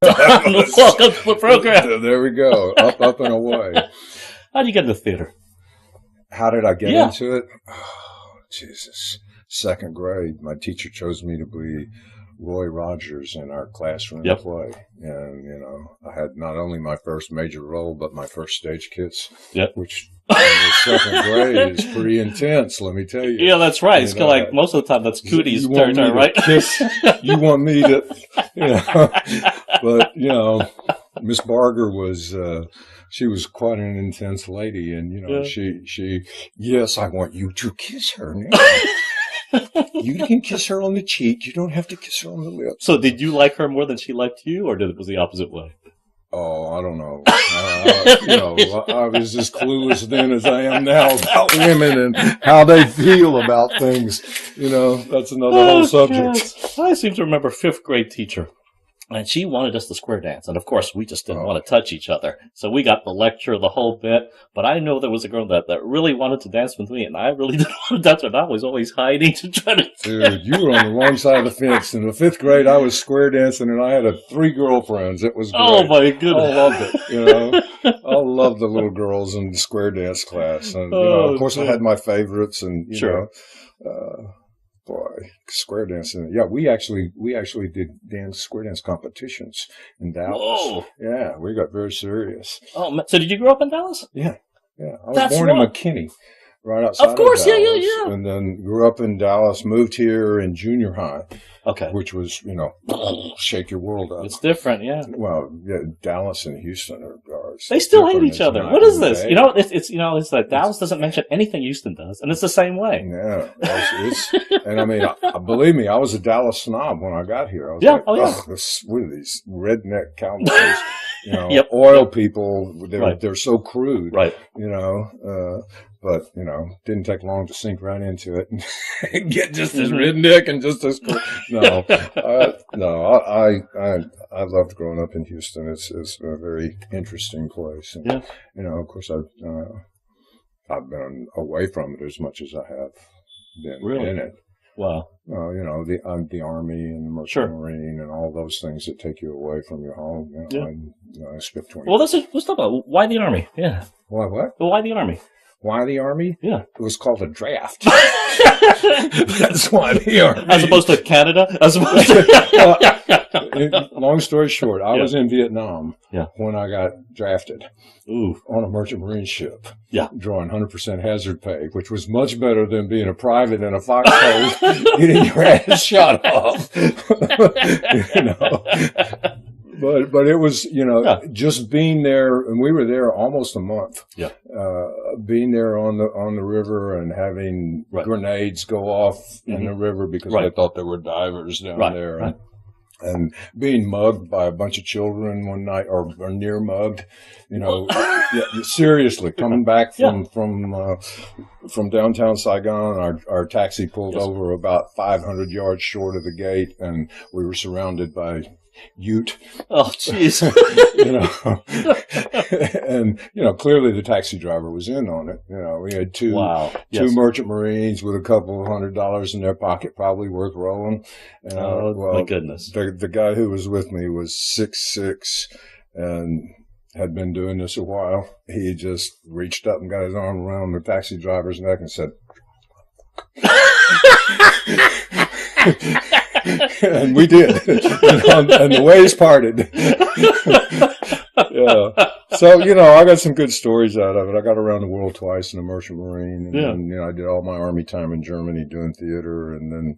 Welcome to the program. There we go. Up and away. How did you get into theater? How did I get into it? Oh, Jesus. Second grade, my teacher chose me to be Roy Rogers in our classroom play. And, you know, I had not only my first major role, but my first stage kiss, which in the second grade is pretty intense, let me tell you. Yeah, that's right. It's like most of the time that's Cootie's territory, right? You want me to, you know. But, you know, Miss Barger was, she was quite an intense lady. And, you know, she, yes, I want you to kiss her now. You can kiss her on the cheek. You don't have to kiss her on the lips. So did you like her more than she liked you, or was it the opposite way? Oh, I don't know. You know, I was as clueless then as I am now about women and how they feel about things. You know, that's another whole subject. I seem to remember fifth grade teacher. And she wanted us to square dance. And, of course, we just didn't want to touch each other. So we got the lecture, the whole bit. But I know there was a girl that really wanted to dance with me, and I really didn't want to touch her. And I was always hiding to try to... Dude, you were on the wrong side of the fence. In the fifth grade, I was square dancing, and I had 3 girlfriends. It was great. Oh, my goodness. I loved it, you know. I loved the little girls in the square dance class. And, you know, of course, I had my favorites, and, you know... Boy, square dancing. Yeah, we actually did square dance competitions in Dallas. Whoa. Yeah, we got very serious. Oh, so did you grow up in Dallas? Yeah. I was born in McKinney, right outside of course, Dallas. Yeah. And then grew up in Dallas, moved here in junior high. Okay. Which was, you know, shake your world up. It's different, yeah. Well, Dallas and Houston are they still hate each other. What is this? You know, it's like Dallas doesn't mention anything Houston does, and it's the same way. Yeah. And I mean, believe me, I was a Dallas snob when I got here. I was what are these redneck cowboys? You know, oil people, they're so crude. Right. You know, but, you know, didn't take long to sink right into it and get just as redneck and just as cool. I loved growing up in Houston. It's a very interesting place. And, you know, of course, I've been away from it as much as I have been in it. Wow. You know, the Army and the Merchant Marine and all those things that take you away from your home. You know, I spent 20 Well, let's talk about why the Army. Yeah. Why what? Well, why the Army? Why the Army? Yeah. It was called a draft. That's why the Army. As opposed to Canada? Long story short, I was in Vietnam when I got drafted on a Merchant Marine ship. Yeah. Drawing 100% hazard pay, which was much better than being a private in a foxhole getting your ass shot off. You know. But it was, you know, just being there, and we were there almost a month. Yeah. Being there on the river and having grenades go off in the river because they thought there were divers down there. And being mugged by a bunch of children one night, or near mugged, you know, seriously, coming back from downtown Saigon, our taxi pulled over about 500 yards short of the gate, and we were surrounded by Ute. Oh, jeez. You know, and, you know, clearly the taxi driver was in on it. You know, we had two Merchant Marines with a couple of $100 in their pocket, probably worth rolling. My goodness. The guy who was with me was 6'6" and had been doing this a while. He just reached up and got his arm around the taxi driver's neck and said, and we did. And the ways parted. So, you know, I got some good stories out of it. I got around the world twice in a Merchant Marine. And then, you know, I did all my Army time in Germany doing theater, and then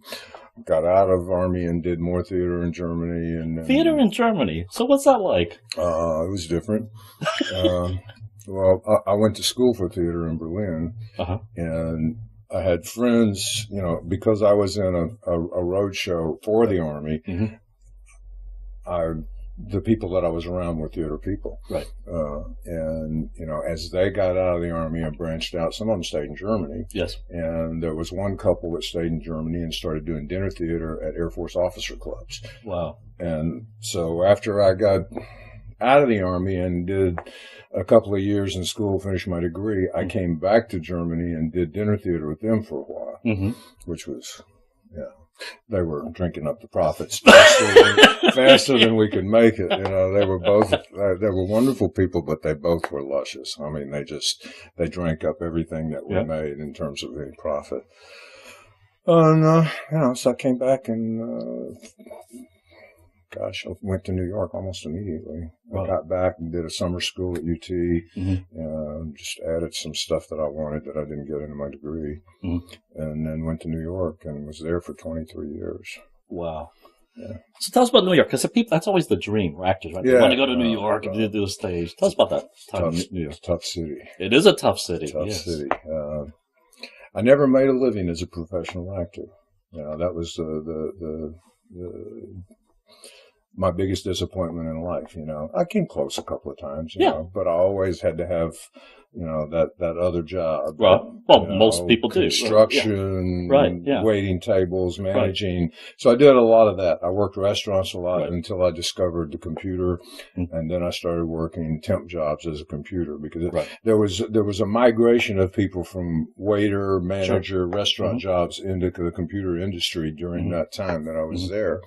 got out of Army and did more theater in Germany. And theater in Germany? So what's that like? It was different. Well, I went to school for theater in Berlin. And I had friends, you know, because I was in a road show for the Army, the people that I was around were theater people. Right. And, you know, as they got out of the Army and branched out, some of them stayed in Germany. Yes. And there was one couple that stayed in Germany and started doing dinner theater at Air Force officer clubs. Wow. And so after I got out of the Army and did a couple of years in school, finished my degree, I came back to Germany and did dinner theater with them for a while, which was, they were drinking up the profits. faster than we could make it. They were both, they were wonderful people, but they both were luscious. I mean, they drank up everything that we made in terms of any profit. And, so I came back and, I went to New York almost immediately. I got back and did a summer school at UT, just added some stuff that I wanted that I didn't get into my degree, and then went to New York and was there for 23 years. Wow. Yeah. So tell us about New York, because that's always the dream for actors, right? Yeah. They want to go to New York and do a stage. Tell us about that time in New York. Tough city. It is a tough city. Tough city. I never made a living as a professional actor. That was my biggest disappointment in life. I came close a couple of times, but I always had to have, that other job. Well, most people do. Construction, waiting tables, managing. So I did a lot of that. I worked restaurants a lot until I discovered the computer, and then I started working temp jobs as a computer because there was a migration of people from waiter, manager, restaurant jobs into the computer industry during that time that I was there.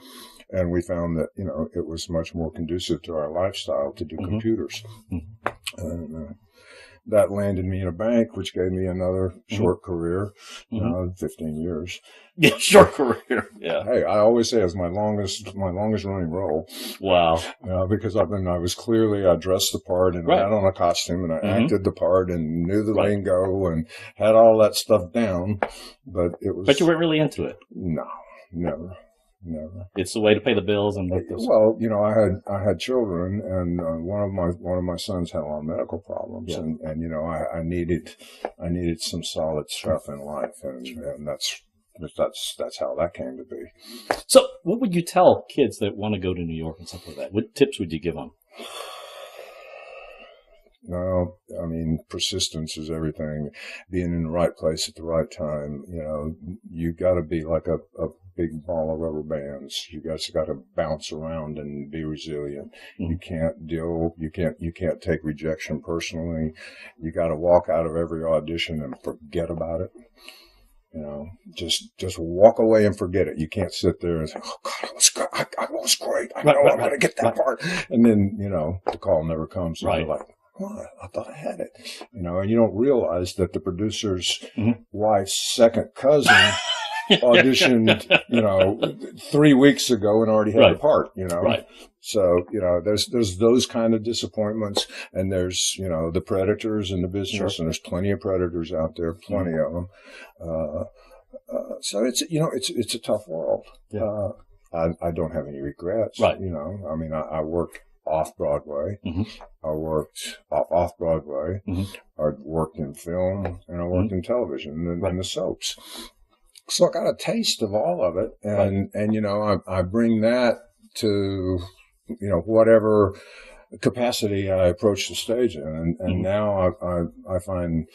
And we found that, it was much more conducive to our lifestyle to do computers. And that landed me in a bank, which gave me another short career, 15 years. Yeah, short career. Yeah. Hey, I always say it's my longest running role. Wow. Because I dressed the part and had on a costume and I acted the part and knew the lingo and had all that stuff down. But you weren't really into it? No, never. It's the way to pay the bills and make this. Well, I had children, and one of my sons had a lot of medical problems, and I needed some solid stuff in life, and that's how that came to be. So, what would you tell kids that want to go to New York and stuff like that? What tips would you give them? No, I mean, persistence is everything. Being in the right place at the right time. You got to be like a big ball of rubber bands. You guys got to bounce around and be resilient. You can't take rejection personally. You got to walk out of every audition and forget about it. Just walk away and forget it. You can't sit there and say, "Oh God, I was great. I know I'm going to get that part." And then, the call never comes. And you're like, "What? I thought I had it." And you don't realize that the producer's wife's second cousin auditioned, 3 weeks ago and already had the part, Right. So, there's those kind of disappointments, and there's, the predators in the business, and there's plenty of predators out there, plenty of them. So it's a tough world. Yeah. I don't have any regrets. Right. I worked off Broadway. I worked off Broadway. I worked in film, and I worked in television and the soaps. So I got a taste of all of it, and I bring that to whatever capacity I approach the stage in, and now I find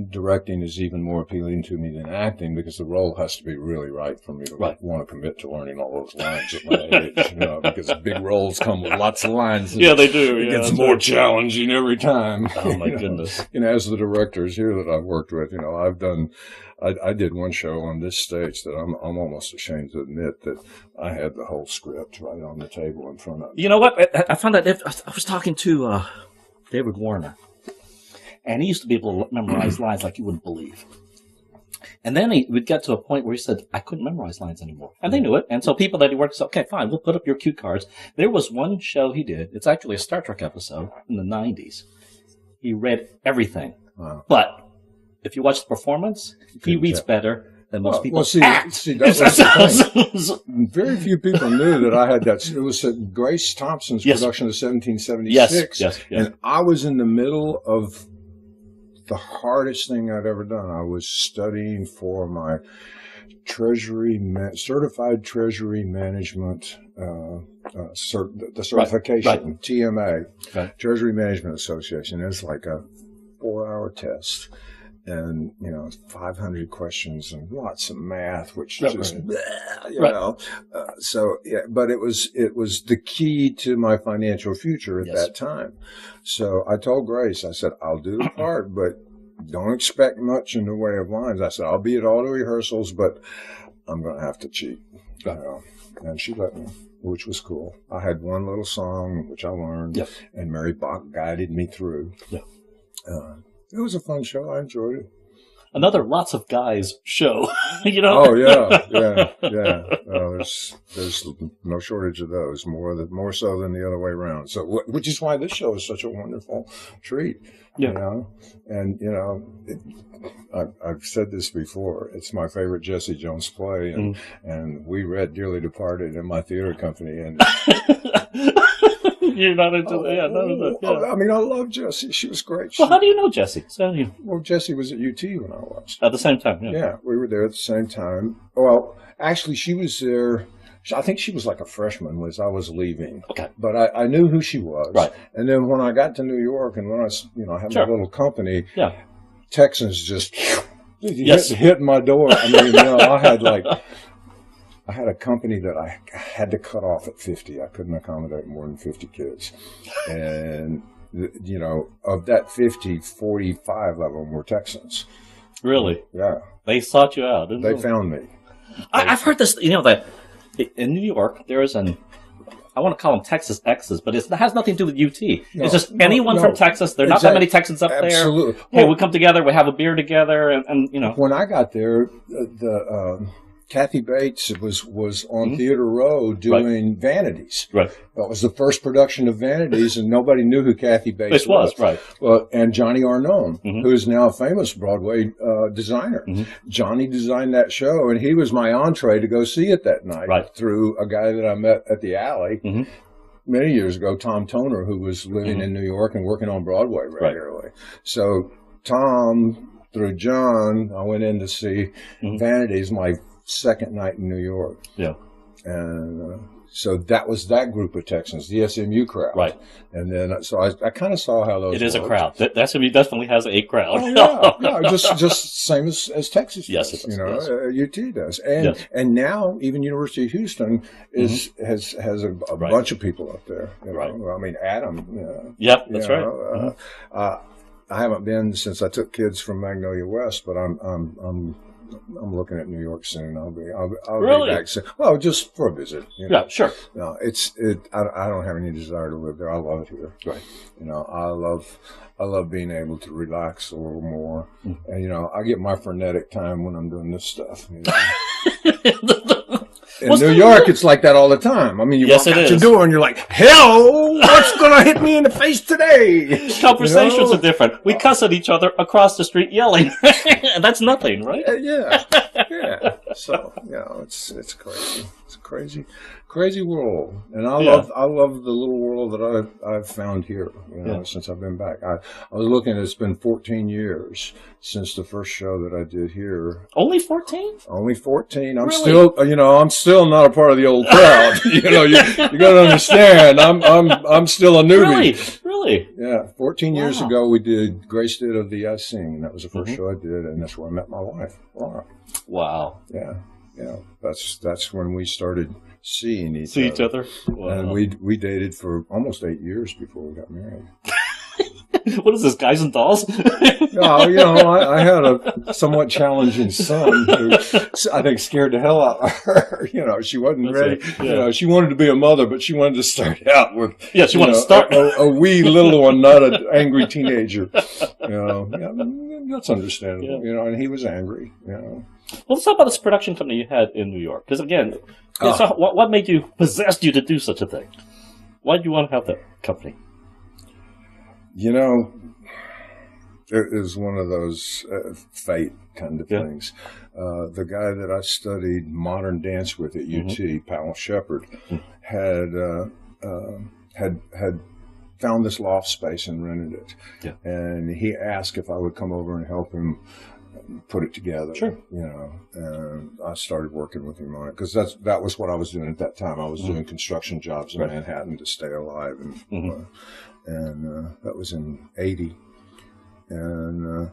directing is even more appealing to me than acting because the role has to be really right for me to want to commit to learning all those lines at my age, because big roles come with lots of lines. Yeah, they do. It gets more challenging every time. Oh my goodness. As the directors here that I've worked with, I did one show on this stage that I'm almost ashamed to admit that I had the whole script right on the table in front of me. You know what? I found that I was talking to David Warner, and he used to be able to memorize lines like you wouldn't believe. And then he would get to a point where he said, I couldn't memorize lines anymore. And they knew it. And so people that he worked with said, okay, fine, we'll put up your cue cards. There was one show he did. It's actually a Star Trek episode in the 90s. He read everything. Wow. But if you watch the performance, he reads better than most people act. See, that's the thing. Very few people knew that I had that. It was Grace Thompson's production of 1776. Yes. And I was in the middle of the hardest thing I'd ever done. I was studying for my certified treasury management, the certification, TMA, Treasury Management Association. It's like a 4-hour test. And, 500 questions and lots of math, which just, but it was the key to my financial future at that time. So I told Grace, I said, I'll do the part, but don't expect much in the way of lines. I said, I'll be at all the rehearsals, but I'm going to have to cheat. and she let me, which was cool. I had one little song, which I learned, and Mary Bach guided me through. Yeah. It was a fun show. I enjoyed it. Another lots of guys show, Oh yeah. There's no shortage of those. More so than the other way around. So, which is why this show is such a wonderful treat. Yeah. And I've said this before. It's my favorite Jesse Jones play, and we read Dearly Departed in my theater company, and. You're not into that. I mean, I love Jessie. She was great. Well, how do you know Jessie? Well, Jessie was at UT when I watched. At the same time, Yeah, we were there at the same time. Well, actually, she was there. I think she was like a freshman as I was leaving. Okay. But I knew who she was. Right. And then when I got to New York and when I had my little company, Texans just hit my door. I mean, I had a company that I had to cut off at 50. I couldn't accommodate more than 50 kids. And, of that 50, 45 of them were Texans. Really? Yeah. They sought you out, didn't they? They found me. I've heard this, that in New York, there is I want to call them Texas X's, but it has nothing to do with UT. It's just anyone from Texas. There are not that many Texans up there. Absolutely. Hey, we come together, we have a beer together, and When I got there, Kathy Bates was on Theater Row doing Vanities. Right. That was the first production of Vanities, and nobody knew who Kathy Bates was. Right. Well, and Johnny Arnone, who is now a famous Broadway designer. Johnny designed that show, and he was my entree to go see it that night through a guy that I met at the Alley many years ago, Tom Toner, who was living in New York and working on Broadway regularly. So Tom, through John, I went in to see Vanities my second night in New York. Yeah. And so that was that group of Texans, the SMU crowd. Right. And then, so I kind of saw how those It is a crowd. That SMU definitely has a crowd. Oh, yeah. Just same as Texas does. Yes, it does. UT does. And now even University of Houston has a bunch of people up there. Right. I mean, Adam. Yep, that's right. I haven't been since I took kids from Magnolia West, but I'm looking at New York soon. I'll be back soon. Well, just for a visit. Yeah, sure. No, I don't have any desire to live there. I love it here. Right. I love being able to relax a little more. And I get my frenetic time when I'm doing this stuff. In New York, it's like that all the time. I mean, you walk out your door and you're like, hell, what's going to hit me in the face today? Conversations are different. We cuss at each other across the street yelling. And that's nothing, right? Yeah. So, it's crazy. It's a crazy world. And I love the little world that I've found here, since I've been back. I was looking, it's been 14 years since the first show that I did here. Only 14? Only 14. I'm really? I'm still not a part of the old crowd. you got to understand. I'm still a newbie. Really? Yeah. 14 years ago, we did Grace Did of the I Sing, and that was the first show I did, and that's where I met my wife, Laura. Wow. Yeah. That's when we started seeing each other. Wow. And we dated for almost 8 years before we got married. What is this, Guys and Dolls? No, I had a somewhat challenging son who I think scared the hell out of her. She wasn't ready. She wanted to be a mother, but she wanted to start out with she wanted to start a wee little one, not an angry teenager. That's understandable. And he was angry. Well, let's talk about this production company you had in New York. Because again, what made you, possessed you to do such a thing? Why did you want to have that company? It is one of those fate kind of things. The guy that I studied modern dance with at UT, Powell Shepard, had found this loft space and rented it. Yeah. And he asked if I would come over and help him put it together. Sure. And I started working with him on it because that was what I was doing at that time. I was doing construction jobs in Manhattan to stay alive, and that was in '80. And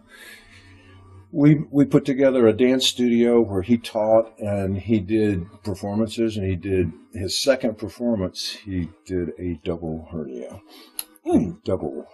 we put together a dance studio where he taught and he did performances. And he did his second performance. He did a double hernia. double.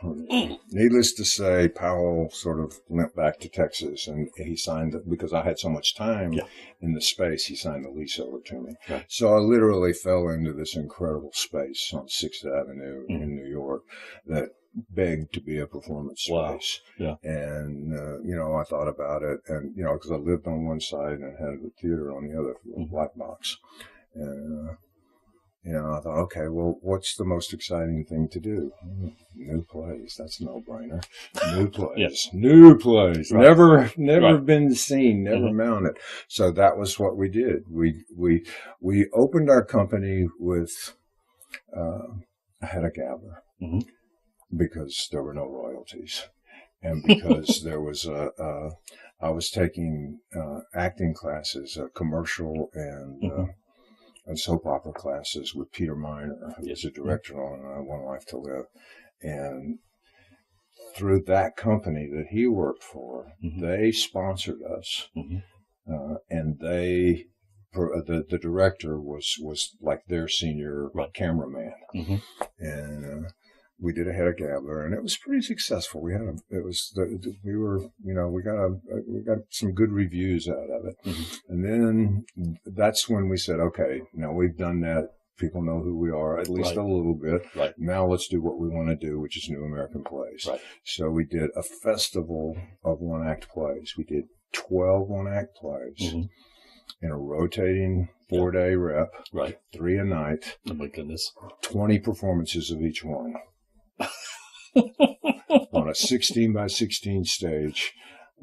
Needless to say, Powell sort of went back to Texas, and he signed it because I had so much time in the space. He signed the lease over to me. Right. So I literally fell into this incredible space on 6th Avenue in New York that begged to be a performance space. Wow. Yeah. And, I thought about it, and, because I lived on one side and had the theater on the other, black box. And, I thought, okay, well, what's the most exciting thing to do? New plays. That's a no-brainer. New plays. New plays. Right. Never been seen, never mounted. So that was what we did. We opened our company with I had a gabber because there were no royalties. And because there was I was taking acting classes, commercial and soap opera classes with Peter Miner, who was a director on One Life to Live. And through that company that he worked for, they sponsored us. And the director was like their senior cameraman. And we did a head of Gabler, and it was pretty successful. We got some good reviews out of it. And then that's when we said, okay, now we've done that. People know who we are, at least a little bit. Right. Now let's do what we want to do, which is New American Plays. Right. So we did a festival of one-act plays. We did 12 one-act plays in a rotating 4-day rep, 3 a night. Oh, my goodness. 20 performances of each one. On a 16 by 16 stage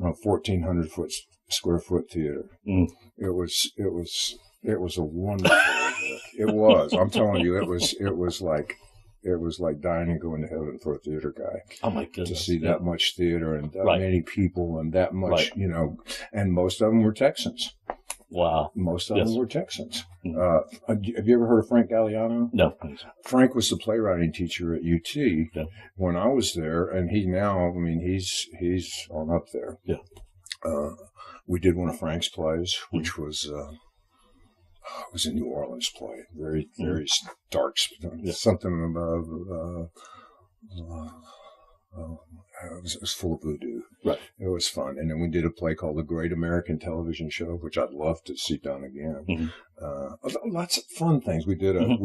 on a 1,400 square foot theater. It was a wonderful work. It was. I'm telling you, it was like dying and going to heaven for a theater guy. Oh my goodness! To see that much theater and that many people and that much, and most of them were Texans. Wow. Most of them were Texans. Have you ever heard of Frank Galliano? No. Frank was the playwriting teacher at UT when I was there, and he's on up there. Yeah. We did one of Frank's plays, which was a New Orleans play. Very, very dark. Something about it was full of voodoo. Right. It was fun. And then we did a play called The Great American Television Show, which I'd love to see done again. Lots of fun things. We did a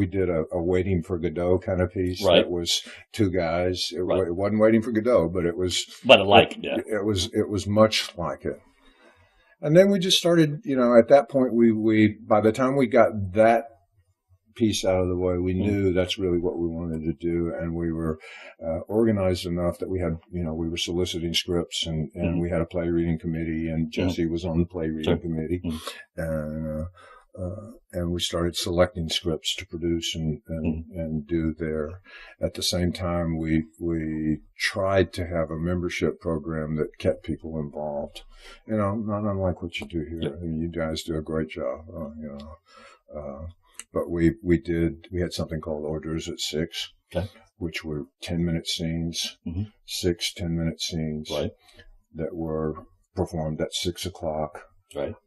Waiting for Godot kind of piece. Right. That was two guys. It wasn't Waiting for Godot, but it was. But it was much like it. And then we just started, at that point, we by the time we got that piece out of the way, we knew that's really what we wanted to do. And we were organized enough that we had, we were soliciting scripts and we had a play reading committee, and Jesse was on the play reading committee. And we started selecting scripts to produce and do there. At the same time, we tried to have a membership program that kept people involved. Not unlike what you do here. I mean, you guys do a great job. But we had something called Hors d'oeuvres at 6, which were 10-minute scenes, 6 10-minute scenes that were performed at 6 o'clock.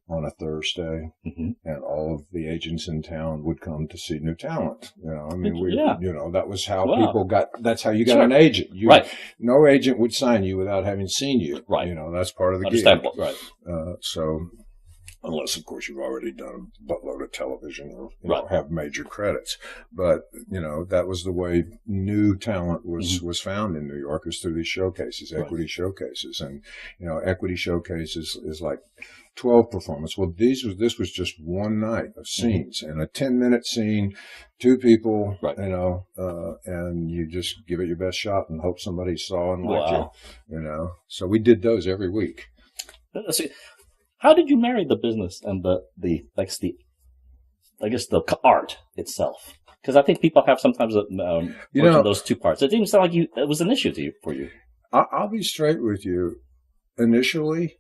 On a Thursday, and all of the agents in town would come to see new talent. That was how people got. That's how you got an agent. No agent would sign you without having seen you. That's part of the gig. So, unless of course you've already done a buttload of television or have major credits, but that was the way new talent was found in New York, was through these showcases, equity showcases, and equity showcases is like 12 performances. Well, this was just one night of scenes, and a 10-minute scene, 2 people, and you just give it your best shot and hope somebody saw and liked you. So we did those every week. How did you marry the business and the art itself? Because I think people have sometimes those two parts. It didn't sound like it was an issue for you. I'll be straight with you. Initially,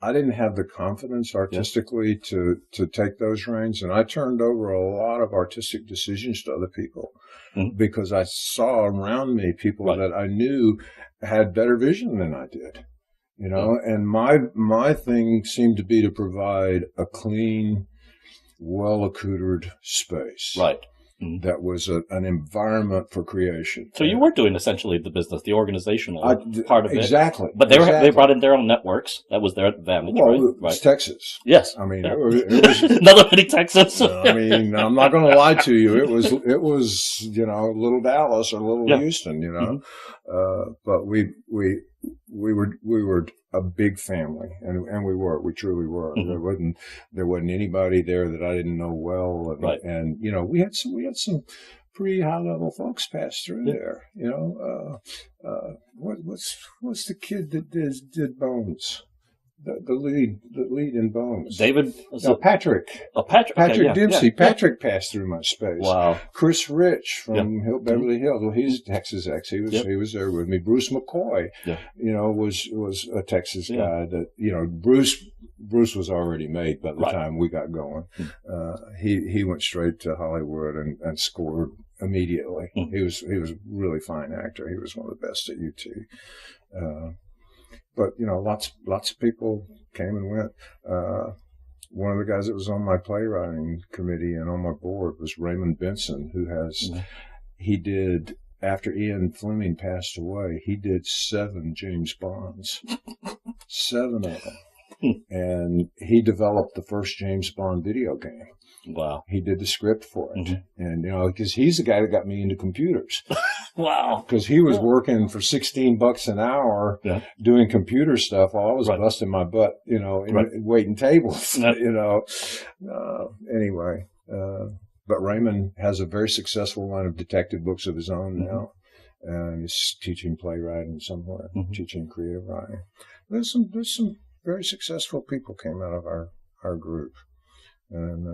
I didn't have the confidence artistically to take those reins, and I turned over a lot of artistic decisions to other people because I saw around me people that I knew had better vision than I did. And my thing seemed to be to provide a clean, well-accoutered space. Right. that was an environment for creation. So you were doing essentially the business, the organizational part of it. Exactly. But they brought in their own networks. That was their advantage, well, right? It was Texas. Yes. I mean, it was another mini Texas. I mean, I'm not going to lie to you. It was, little Dallas or little Houston, but we were a big family, and we truly were. There wasn't anybody there that I didn't know well, and we had some pretty high level folks pass through there. What's the kid that did Bones? The lead in Bones. David? Patrick. Oh, Patrick. Patrick Dempsey. Patrick passed through my space. Wow. Chris Rich from Beverly Hills. Well, he's a Texas ex. He was there with me. Bruce McCoy, was a Texas guy that, Bruce was already made by the time we got going. He went straight to Hollywood and scored immediately. He was a really fine actor. He was one of the best at UT. But, lots of people came and went. One of the guys that was on my playwriting committee and on my board was Raymond Benson, who he did, after Ian Fleming passed away, he did 7 James Bonds. 7 of them. And he developed the first James Bond video game. Wow. He did the script for it. And, because he's the guy that got me into computers. Wow. Because he was working for $16 an hour doing computer stuff while I was busting my butt, waiting tables, Anyway. But Raymond has a very successful line of detective books of his own now. And he's teaching playwriting somewhere, teaching creative writing. There's some very successful people came out of our group. And,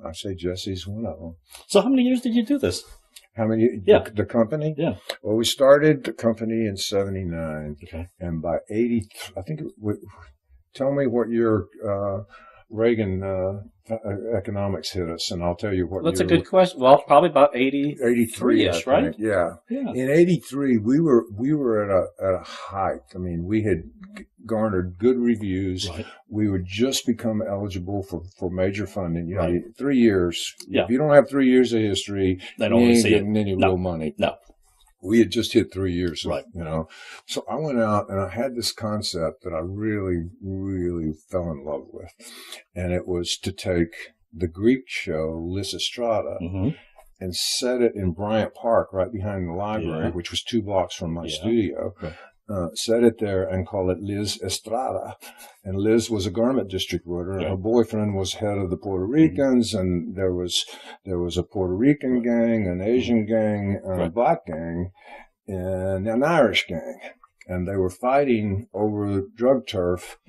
I say Jesse's one of them. So how many years did you do this? How many? The company? Yeah. Well, we started the company in 79. Okay. And by 80, I think, tell me what year Reagan economics hit us, and I'll tell you what That's a good question. Well, probably about 83-ish, right? Yeah. In 83, we were at a height. I mean, we had garnered good reviews. Right. We would just become eligible for major funding. 3 years. Yeah. If you don't have 3 years of history, you ain't getting any real money. No. We had just hit 3 years, right? So I went out and I had this concept that I really, really fell in love with, and it was to take the Greek show Lysistrata and set it in Bryant Park, right behind the library, which was 2 blocks from my studio. Okay. Set it there and call it Liz Estrada. And Liz was a garment distributor, and her boyfriend was head of the Puerto Ricans, and there was a Puerto Rican gang, an Asian gang, and a black gang, and an Irish gang. And they were fighting over drug turf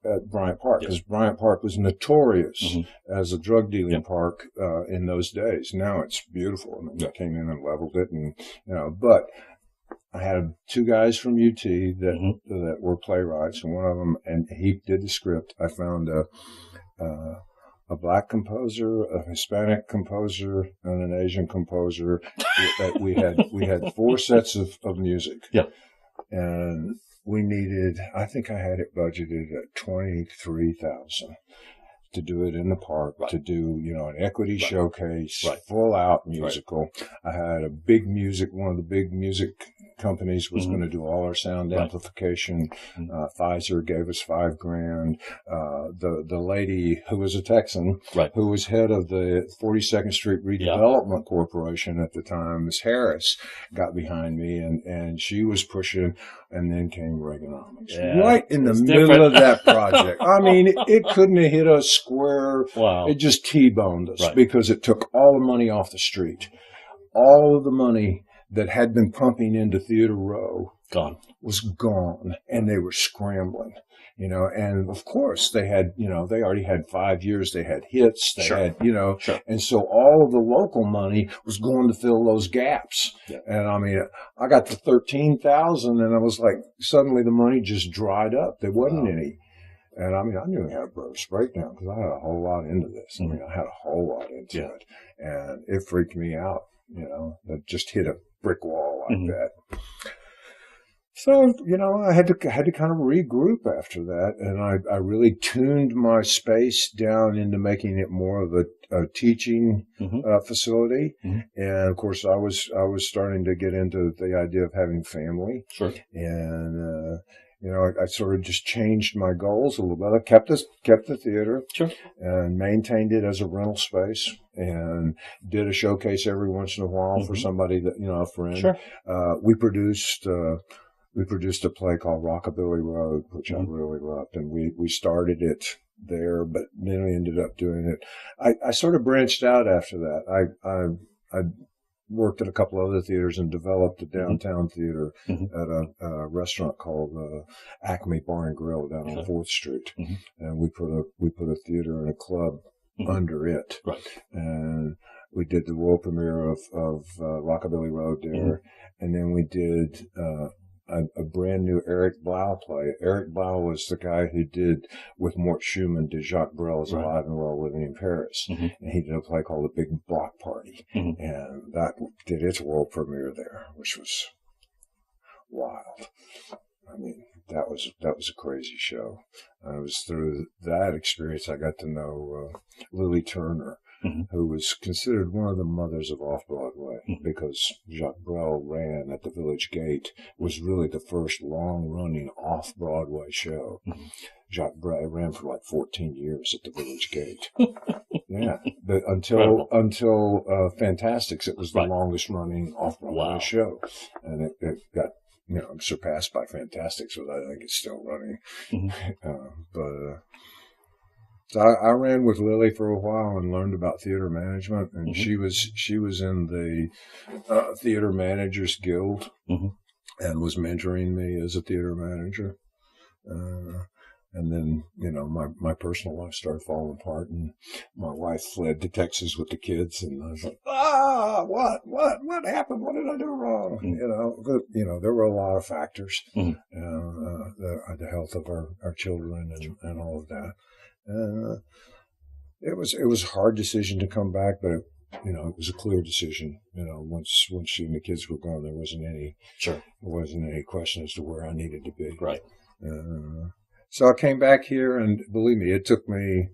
at Bryant Park, because Bryant Park was notorious as a drug dealing park in those days. Now it's beautiful. I mean, they came in and leveled it, and but I had 2 guys from UT that were playwrights, and one of them, and he did the script. I found a black composer, a Hispanic composer, and an Asian composer. we had 4 sets of music. Yeah, and we needed. I think I had it budgeted at $23,000 to do it in the park, to do, an equity showcase, full out musical. I had a big one of the big music companies was going to do all our sound amplification. Pfizer gave us $5,000. The lady who was a Texan, who was head of the 42nd Street Redevelopment Corporation at the time, Miss Harris, got behind me, and she was pushing, and then came Reaganomics. Right in the middle of that project. I mean, it couldn't have hit us square. Wow. It just T-boned us because it took all the money off the street. All of the money that had been pumping into Theater Row was gone, and they were scrambling, and of course they had, they already had 5 years, they had hits, they had, and so all of the local money was going to fill those gaps. Yeah. And I mean, I got to 13,000, and I was like, suddenly the money just dried up. There wasn't any. And I mean, I knew I had a nervous breakdown because I had a whole lot into this. I mean, I had a whole lot into it, and it freaked me out, that just hit a brick wall like that. So, I had to kind of regroup after that, and I really tuned my space down into making it more of a teaching facility. Mm-hmm. And of course, I was starting to get into the idea of having family. Sure. And I sort of just changed my goals a little bit. I kept the theater, sure, and maintained it as a rental space, and did a showcase every once in a while for somebody that a friend. Sure. We produced a play called Rockabilly Road, which I really loved, and we started it there, but then we ended up doing it. I sort of branched out after that. I worked at a couple other theaters and developed a downtown theater at a restaurant called Acme Bar and Grill down on 4th Street, and we put a theater and a club under it, right? And we did the world premiere of Rockabilly Road there, and then we did a brand new Eric Blau play. Eric Blau was the guy who did with Mort Schumann, did Jacques Brel's Alive and Well Living in Paris. And he did a play called The Big Block Party. And that did its world premiere there, which was wild. I mean, that was a crazy show. It was through that experience I got to know Lily Turner, who was considered one of the mothers of Off-Broadway, because Jacques Brel ran at the Village Gate, was really the first long-running Off-Broadway show. Jacques Brel ran for like 14 years at the Village Gate. Yeah, but until Fantastics, it was the longest-running Off-Broadway show, and it got surpassed by Fantastics, but I think it's still running. So I ran with Lily for a while and learned about theater management, and she was in the Theater Managers Guild and was mentoring me as a theater manager. And then, my personal life started falling apart, and my wife fled to Texas with the kids, and I was like, what happened? What did I do wrong? There were a lot of factors, the health of our children and all of that. It was a hard decision to come back, but it was a clear decision. Once she and the kids were gone, there wasn't any question as to where I needed to be. Right. So I came back here, and believe me, it took me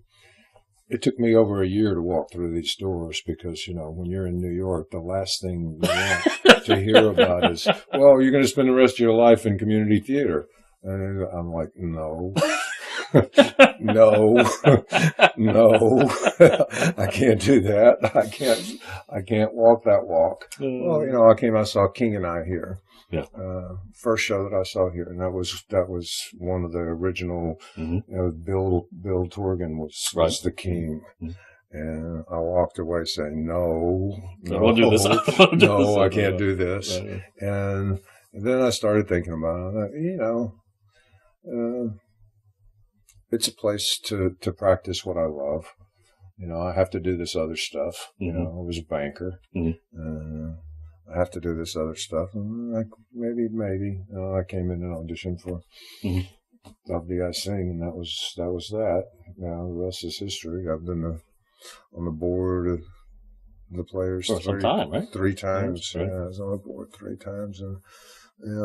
over a year to walk through these doors, because when you're in New York, the last thing you want to hear about is, well, you're going to spend the rest of your life in community theater. And I'm like, no. No, I can't do that. I can't walk that walk. Well, I saw King and I here. Yeah. First show that I saw here, and that was one of the original. Bill Torgan was the King. And I walked away saying, no, I won't do this. I can't do this. Right. And then I started thinking about it. It's a place to practice what I love. I have to do this other stuff. I was a banker. I have to do this other stuff. And maybe. I came in and auditioned for Love the I Sing, and that was that. Now the rest is history. I've been on the board of the Players for some time, right? 3 times. Right. Yeah, I was on the board 3 times, and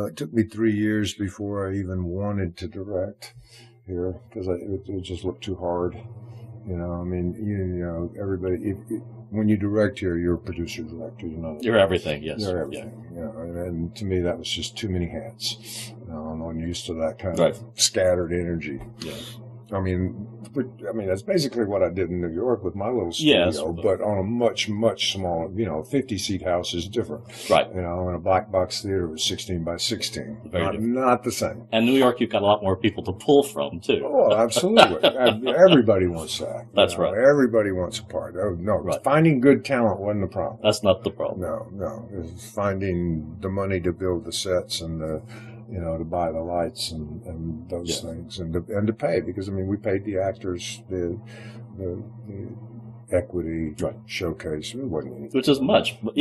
it took me 3 years before I even wanted to direct here, because it just looked too hard. Everybody, when you direct here, you're a producer director. You're everything. Yes, you're everything. Yeah. And to me, that was just too many hats. I'm used to that kind of scattered energy. Yeah. That's basically what I did in New York with my little studio, but on a much, much smaller, 50-seat house is different. Right. And a black box theater was 16 by 16. Not the same. And New York, you've got a lot more people to pull from, too. Oh, absolutely. Everybody wants that. That's right. Everybody wants a part. Finding good talent wasn't the problem. That's not the problem. No. It was finding the money to build the sets and to buy the lights and those things, and to pay, because we paid the actors the equity showcase. It wasn't anything. Which is much, but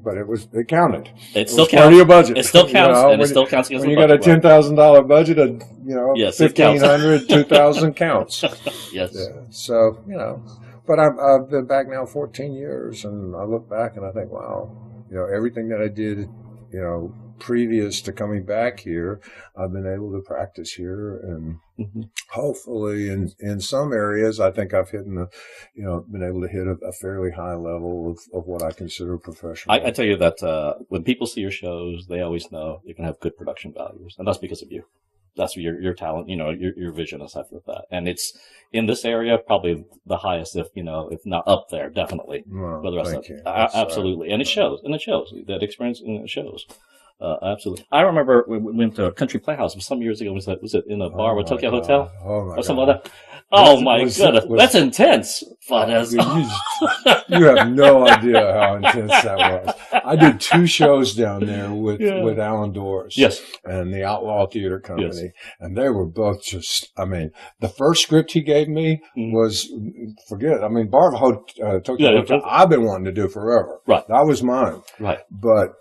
but it counted. It still counts. Part of your budget. It still counts, and it still counts against when the you budget. got a $10,000 budget, $1,500, $2,000 counts. Yes. Yeah. So but I've been back now 14 years, and I look back and I think, wow, everything that I did, previous to coming back here, I've been able to practice here, and hopefully in some areas, I think I've been able to hit a fairly high level of what I consider professional. I tell you that when people see your shows, they always know you can have good production values, and that's because of you. That's your talent, your vision aside from that. And it's in this area, probably the highest, if not up there, definitely. Well, for the rest thank of it. you. Absolutely. And it shows. That experience shows. Absolutely. I remember we went to a country playhouse some years ago. Was it in a bar with Tokyo Hotel? Oh, my or something like that? Oh, my goodness. That's intense. Fun as you have no idea how intense that was. I did 2 shows down there with Alan Doris. Yes. And the Outlaw Theater Company. Yes. And they were both just, the first script he gave me was, Bar of Tokyo Hotel, I've been wanting to do forever. Right. That was mine. Right. But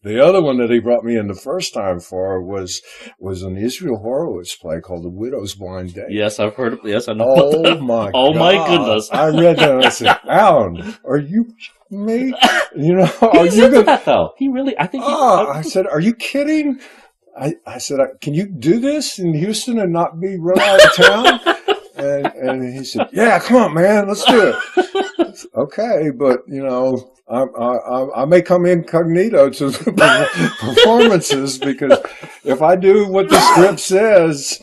the other one that he brought me in the first time for was an Israel Horowitz play called The Widow's Blind Date. Yes, I've heard of it. Yes, I know. Oh, my God. Oh, my goodness. I read that and I said, Alan, are you me? He's into that, though. He really, I think I said, are you kidding? I said, can you do this in Houston and not be run out of town? And he said, yeah, come on, man, let's do it. Okay, but, I may come incognito to the performances, because if I do what the script says,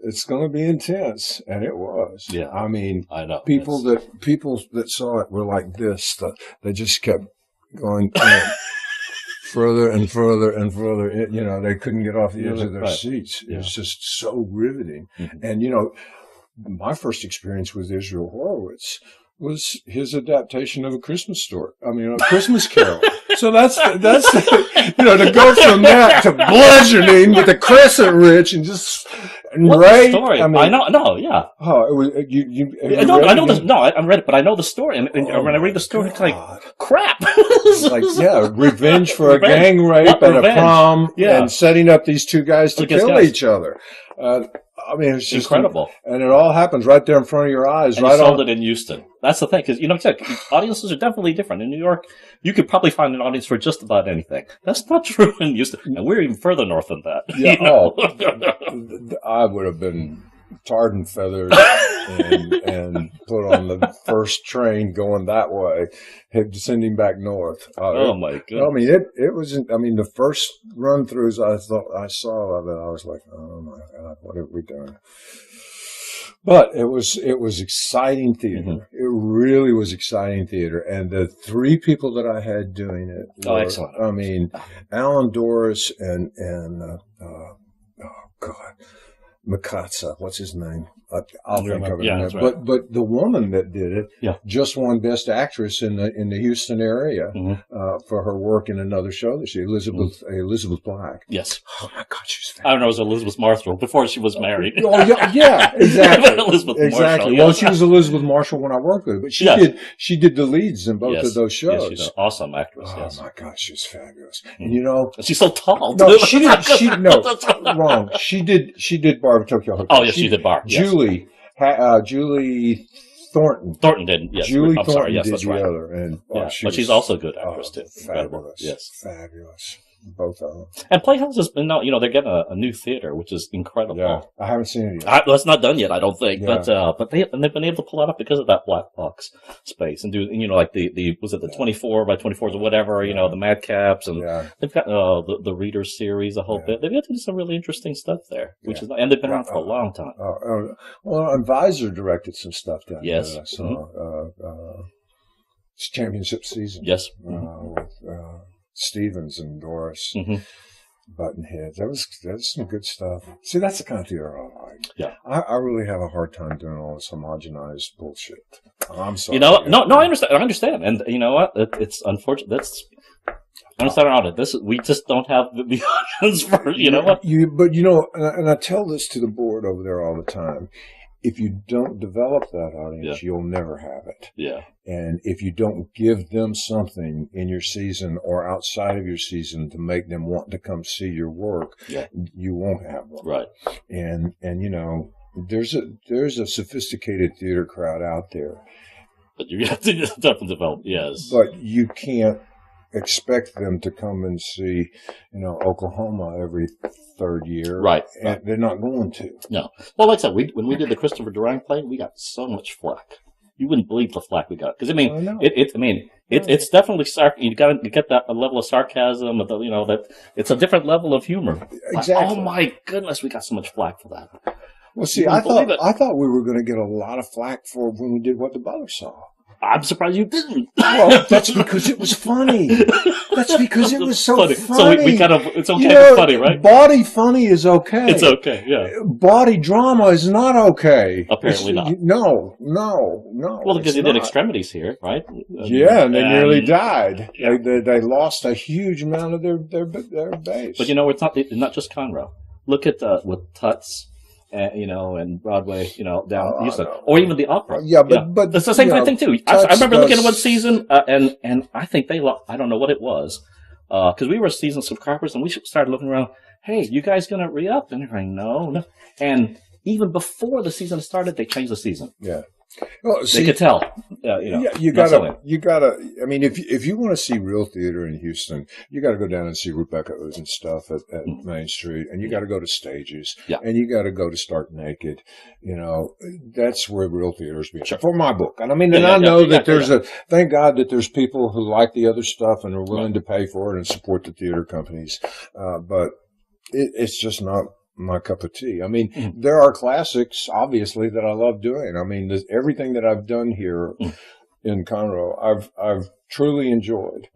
it's going to be intense, and it was. Yeah, I know people that saw it were like this. They just kept going further and further and further. They couldn't get off the edge of their seats. It was just so riveting. And my first experience with Israel Horowitz was his adaptation of A Christmas Story. A Christmas Carol. So that's to go from that to bludgeoning with the crescent wrench and just What story? I know, yeah. Oh, it was you. I know this. No, I read it, but I know the story. And when I read the story, it's like crap. It's revenge for a gang rape at a prom, and setting up these 2 guys to kill each other. It's just incredible, and it all happens right there in front of your eyes. And sold it in Houston. That's the thing, because audiences are definitely different. In New York, you could probably find an audience for just about anything. That's not true in Houston, and we're even further north than that. Yeah, I would have been tarred and feathered and put on the first train going that way, sending back north. Oh my goodness! It was. The first run throughs I saw of it, I was like, oh my God, what are we doing? But it was exciting theater. It really was exciting theater, and the 3 people that I had doing it were, excellent. Alan Doris and Mikatsa, what's his name? I'll think of it. Yeah, that's right. But the woman that did it just won Best Actress in the Houston area for her work in another show that she Elizabeth Black. Yes. Oh my God, she's fabulous. I don't know, it was Elizabeth Marshall before she was married. Oh yeah, exactly. Elizabeth Marshall. Yeah. Well, she was Elizabeth Marshall when I worked with her, but she did the leads in both of those shows. Yes, she's an awesome actress. Oh my God, she's fabulous. And she's so tall. No, wrong. She did Bar of Tokyo Hotel. Oh yes, she did Bar. Julie Thornton. Thornton did. Yes, Julie I'm Thornton sorry. Yes, did that's the right. other, and but she's also a good actress too. Fabulous. Yes, fabulous. Both of them. And Playhouse has been now. They're getting a new theater, which is incredible. Yeah, I haven't seen it yet. It's not done yet, I don't think. Yeah. But they've been able to pull it up because of that black box space and do like the was it the 24 by 24s or whatever. The Madcaps, and they've got the Readers series a whole bit. They've got to do some really interesting stuff there, which is and they've been around for a long time. Well, and Visor directed some stuff down there. Yes. So it's championship season. Yes. With Stevens and Doris, Buttonhead. That was some good stuff. See, that's the kind of theater I like. Yeah. I really have a hard time doing all this homogenized bullshit. I'm sorry. No, I understand. I understand. And you know what? It's unfortunate. I understand about it. We just don't have the audience for, what? And I tell this to the board over there all the time. If you don't develop that audience, you'll never have it. Yeah. And if you don't give them something in your season or outside of your season to make them want to come see your work, you won't have them. Right. And there's a sophisticated theater crowd out there. But you have to develop, yes. But you can't expect them to come and see, Oklahoma every third year. Right. And they're not going to. No. Well, like I said, when we did the Christopher Durang play, we got so much flack. You wouldn't believe the flack we got. Because, it's definitely you got to get that level of sarcasm, that it's a different level of humor. Exactly. Oh, my goodness, we got so much flack for that. Well, see, I thought we were going to get a lot of flack for when we did What the Butler Saw. I'm surprised you didn't. Well, that's because it was funny. That's because it was so funny. So it's okay to be funny, right? Body funny is okay. It's okay, yeah. Body drama is not okay. Apparently not. No. Well, because they did Extremities here, right? Yeah, and they nearly died. Yeah. They lost a huge amount of their base. But it's not just Conroe. Look at with Tuts. And Broadway, down Houston, or even the opera. Yeah, but it's the same kind of thing too. I remember looking at one season, and I think I don't know what it was, because we were season subscribers, and we started looking around. Hey, you guys gonna re-up? And they're like, no. And even before the season started, they changed the season. Yeah. Well, they could tell. You gotta. I mean, if you want to see real theater in Houston, you got to go down and see Rebecca and stuff at Main Street, and you got to go to Stages, and you got to go to Stark Naked. That's where real theater is being. Sure. For my book, and I mean, I know that there's thank God that there's people who like the other stuff and are willing to pay for it and support the theater companies, but it's just not my cup of tea. I mean, there are classics, obviously, that I love doing. I mean, everything that I've done here in Conroe, I've truly enjoyed.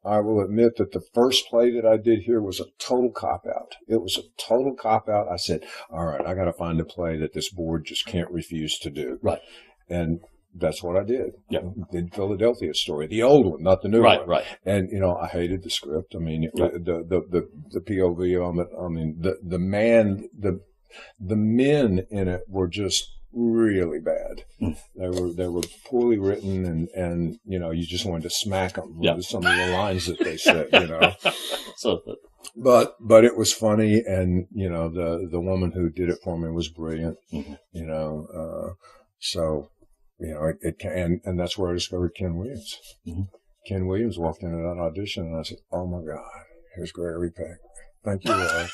I will admit that the first play that I did here was a total cop-out. It was a total cop-out. I said, all right, I got to find a play that this board just can't refuse to do. Right. And that's what I did. Yeah. Did Philadelphia Story, the old one, not the new one. Right. And I hated the script. I mean, the POV on it. I mean, the men in it were just really bad. They were poorly written, and you just wanted to smack them with some of the lines that they said. But it was funny, and the woman who did it for me was brilliant. So. And that's where I discovered Ken Williams. Ken Williams walked into that audition, and I said, "Oh my God, here's Gregory Peck. Thank you, Lord.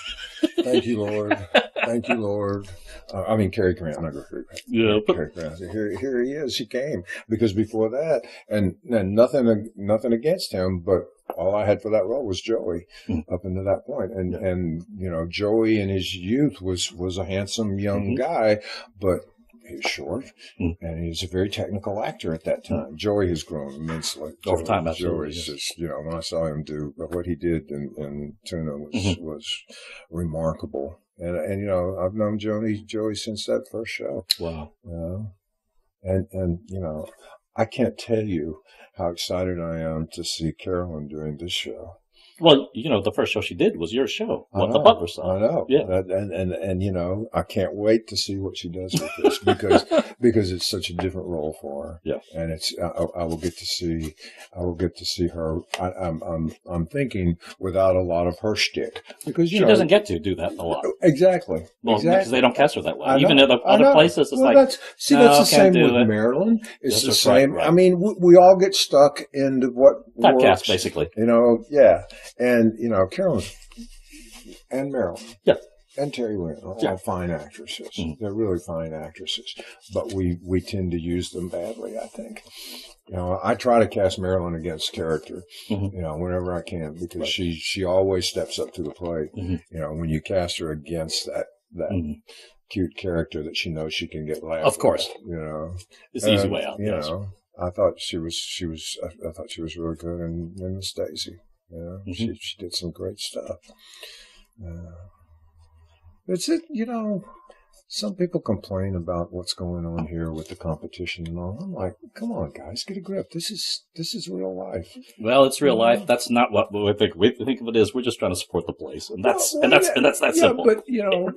Thank you, Lord. Thank you, Lord." I mean, Cary Grant, not Gregory Peck. Yeah, Cary Grant. Here he is. He came because before that, and nothing against him, but all I had for that role was Joey up until that point. And Joey in his youth was a handsome young guy, but he's short, and he's a very technical actor at that time. Joey has grown immensely. Over time, Joey's just, when I saw him do what he did in Tuna was remarkable. And I've known Joey since that first show. Wow. And I can't tell you how excited I am to see Carolyn during this show. Well, the first show she did was your show, What the Butler Saw. I know. Yeah. And I can't wait to see what she does with this because it's such a different role for her. Yeah. And I will get to see her. I'm thinking without a lot of her shtick because she doesn't get to do that a lot. Exactly. Well, because they don't cast her that way. Even in other places, it's that's the same with Marilyn. It's the same. Right. I mean, we all get stuck into what typecast, basically. Yeah. And, Carolyn and Marilyn. Yeah. And Terry Wynn are all fine actresses. They're really fine actresses. But we tend to use them badly, I think. I try to cast Marilyn against character, whenever I can, because she always steps up to the plate. When you cast her against that cute character that she knows she can get laughed. Of course. It's the easy way out. I thought she was really good in Stacey. She did some great stuff. That's it. Some people complain about what's going on here with the competition and all. I'm like, come on, guys, get a grip. This is real life. Well, it's real life. That's not what we think. We think of it as we're just trying to support the place, and that's that simple. But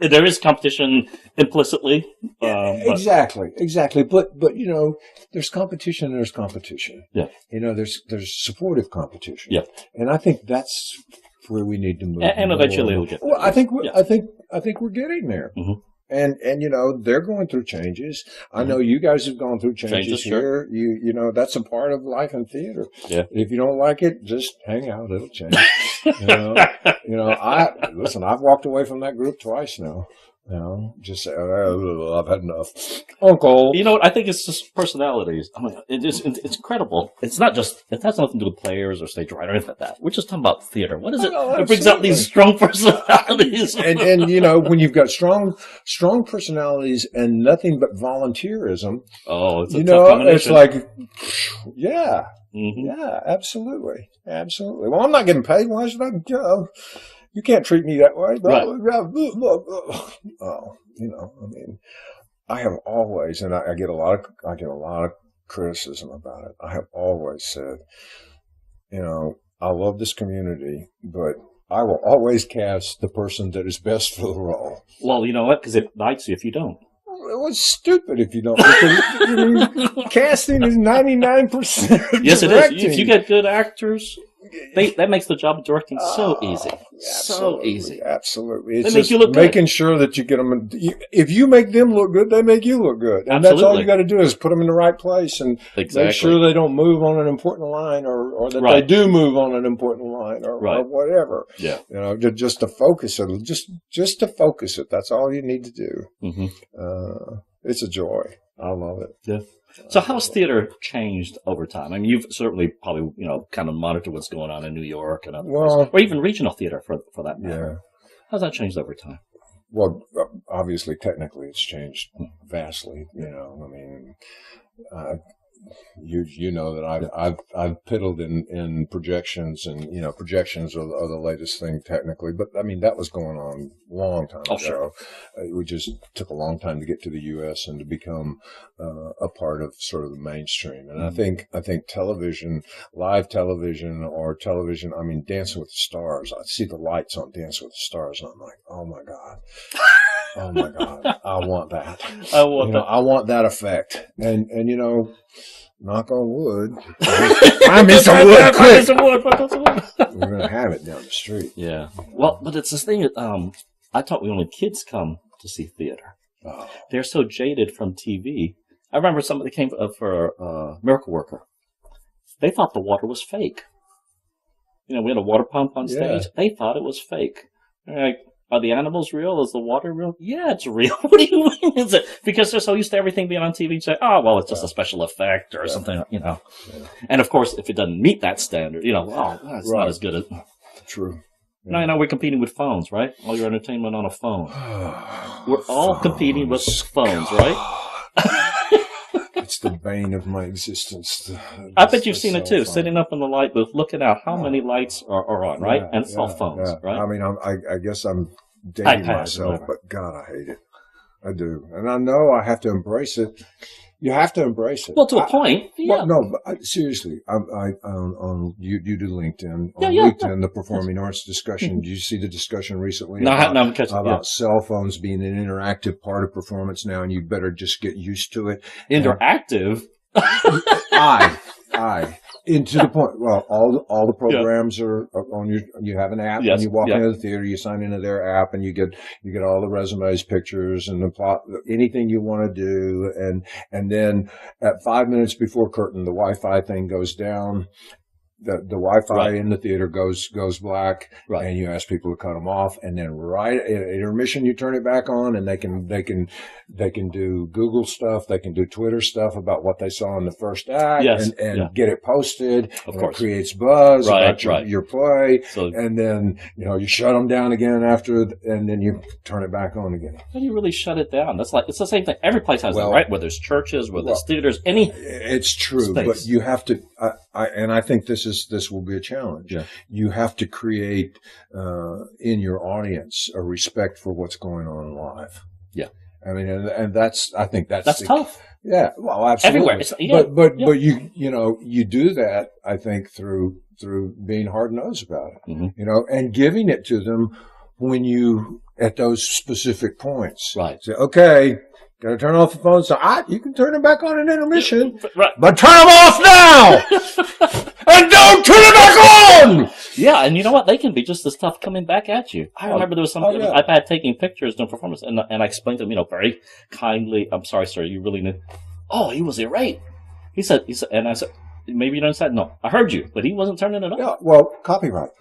there is competition implicitly. Exactly. But there's competition. And there's competition. Yeah. There's supportive competition. Yeah. And I think that's where we need to move. And eventually it'll get there. Well, I think we're getting there. And they're going through changes. I know you guys have gone through changes here. Sure. That's a part of life in theater. Yeah. If you don't like it, just hang out. It'll change. I've walked away from that group twice now. Just say, I've had enough. Uncle. You know what? I think it's just personalities. I mean, it's incredible. It has nothing to do with players or stage writing or anything like that. We're just talking about theater. What is it? It brings out these strong personalities. and when you've got strong personalities and nothing but volunteerism. Oh, it's a tough combination. It's like, yeah. Mm-hmm. Yeah, absolutely. Well, I'm not getting paid. Why should I go? You can't treat me that way. Right. I have always, and I get a lot of criticism about it. I have always said, I love this community, but I will always cast the person that is best for the role. Well, you know what? Because it bites you if you don't. It was stupid if you don't. Because casting is 99%. Yes, it is. If you get good actors, that makes the job of directing so easy. So easy. Absolutely. It's they make you look good. Making sure that you get them. If you make them look good, they make you look good. And that's all you got to do is put them in the right place and make sure they don't move on an important line or that they do move on an important line or whatever. Yeah. Just to focus it. Just to focus it. That's all you need to do. Mm-hmm. It's a joy. I love it. Yeah. So how's theater changed over time? I mean, you've certainly probably, kind of monitored what's going on in New York and other places, or even regional theater for that matter. Yeah. How's that changed over time? Well, obviously, technically, it's changed vastly. You know that I've piddled in projections, and projections are the latest thing technically. But I mean that was going on a long time ago. Sure. We just took a long time to get to the U.S. and to become a part of sort of the mainstream. And I think television, live television or television. I mean, Dancing with the Stars. I see the lights on Dancing with the Stars, and I'm like, oh my god. Oh my God! I want that. I want that effect. And knock on wood. Find me some wood, quick. We're gonna have it down the street. Yeah. Well, but it's this thing that I thought when kids come to see theater, they're so jaded from TV. I remember somebody came for Miracle Worker. They thought the water was fake. We had a water pump on stage. Yeah. They thought it was fake. They're like, are the animals real? Is the water real? Yeah, it's real. What do you mean? Is it? Because they're so used to everything being on TV. You say, oh, well, it's just a special effect or something, Yeah. And of course, if it doesn't meet that standard, it's not as good as. True. Yeah. No, we're competing with phones, right? All your entertainment on a phone. We're all competing with phones, right? It's the bane of my existence. I bet you've seen it too, sitting up in the light booth, looking out how many lights are on, right? And it's all phones, right? I mean, I guess I'm dating myself, but God, I hate it. I do. And I know I have to embrace it. You have to embrace it. Well, to a point. Yeah. Well, no, but seriously, you do LinkedIn. On LinkedIn, the performing arts discussion. Did you see the discussion recently about cell phones being an interactive part of performance now, and you better just get used to it. Interactive? And to the point, well, all the programs are on you have an app, and you walk into the theater, you sign into their app, and you get all the resumes, pictures, and the plot, anything you want to do, and then at 5 minutes before curtain, the Wi-Fi thing goes down. The Wi-Fi in the theater goes black, and you ask people to cut them off, and then right at intermission you turn it back on, and they can do Google stuff, they can do Twitter stuff about what they saw in the first act, and get it posted. Of course, it creates buzz about your play, and then you shut them down again after, and then you turn it back on again. How do you really shut it down? It's the same thing. Every place has that, right? Whether it's churches, whether it's theaters, any. It's true, space. But you have to. I think this will be a challenge. Yeah. You have to create in your audience a respect for what's going on live. Yeah, I mean, and I think that's tough. Yeah, well, absolutely. Everywhere. But you do that. I think through being hard nosed about it. And giving it to them when you at those specific points. Right. Say, okay. Got to turn off the phone. So you can turn it back on in intermission, right. But turn them off now, and don't turn it back on. Yeah, and you know what? They can be just as tough coming back at you. I remember there was something I've had taking pictures during performance, and I explained to him, very kindly, I'm sorry, sir, you really need. Oh, he was irate. He said, and I said, maybe you don't say no. I heard you, but he wasn't turning it up. Yeah, well, copyright.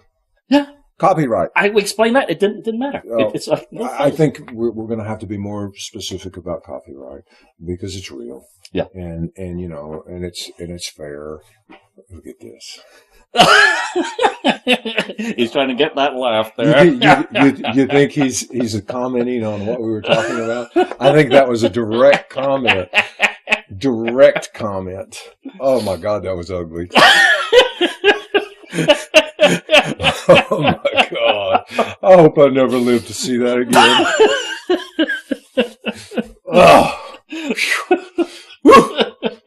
Yeah. Copyright. I explained that. It didn't matter. It's like, I think we're going to have to be more specific about copyright because it's real. Yeah. And it's fair. Look at this. He's trying to get that laugh there. You think he's commenting on what we were talking about? I think that was a direct comment. Direct comment. Oh my God, that was ugly. Oh my God. I hope I never live to see that again. Oh.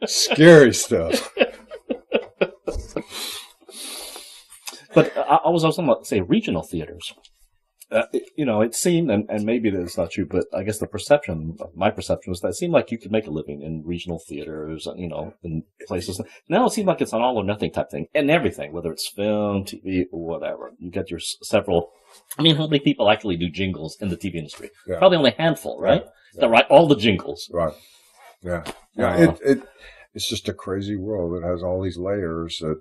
Scary stuff. But I was also talking about, say, regional theaters. It seemed, and maybe it's not true, but I guess my perception was that it seemed like you could make a living in regional theaters, in places. Now it seems like it's an all or nothing type thing, and everything, whether it's film, TV, or whatever. You get your several. How many people actually do jingles in the TV industry? Yeah. Probably only a handful, right? Yeah. That write all the jingles. Right. Yeah. Yeah. It's just a crazy world. It has all these layers that,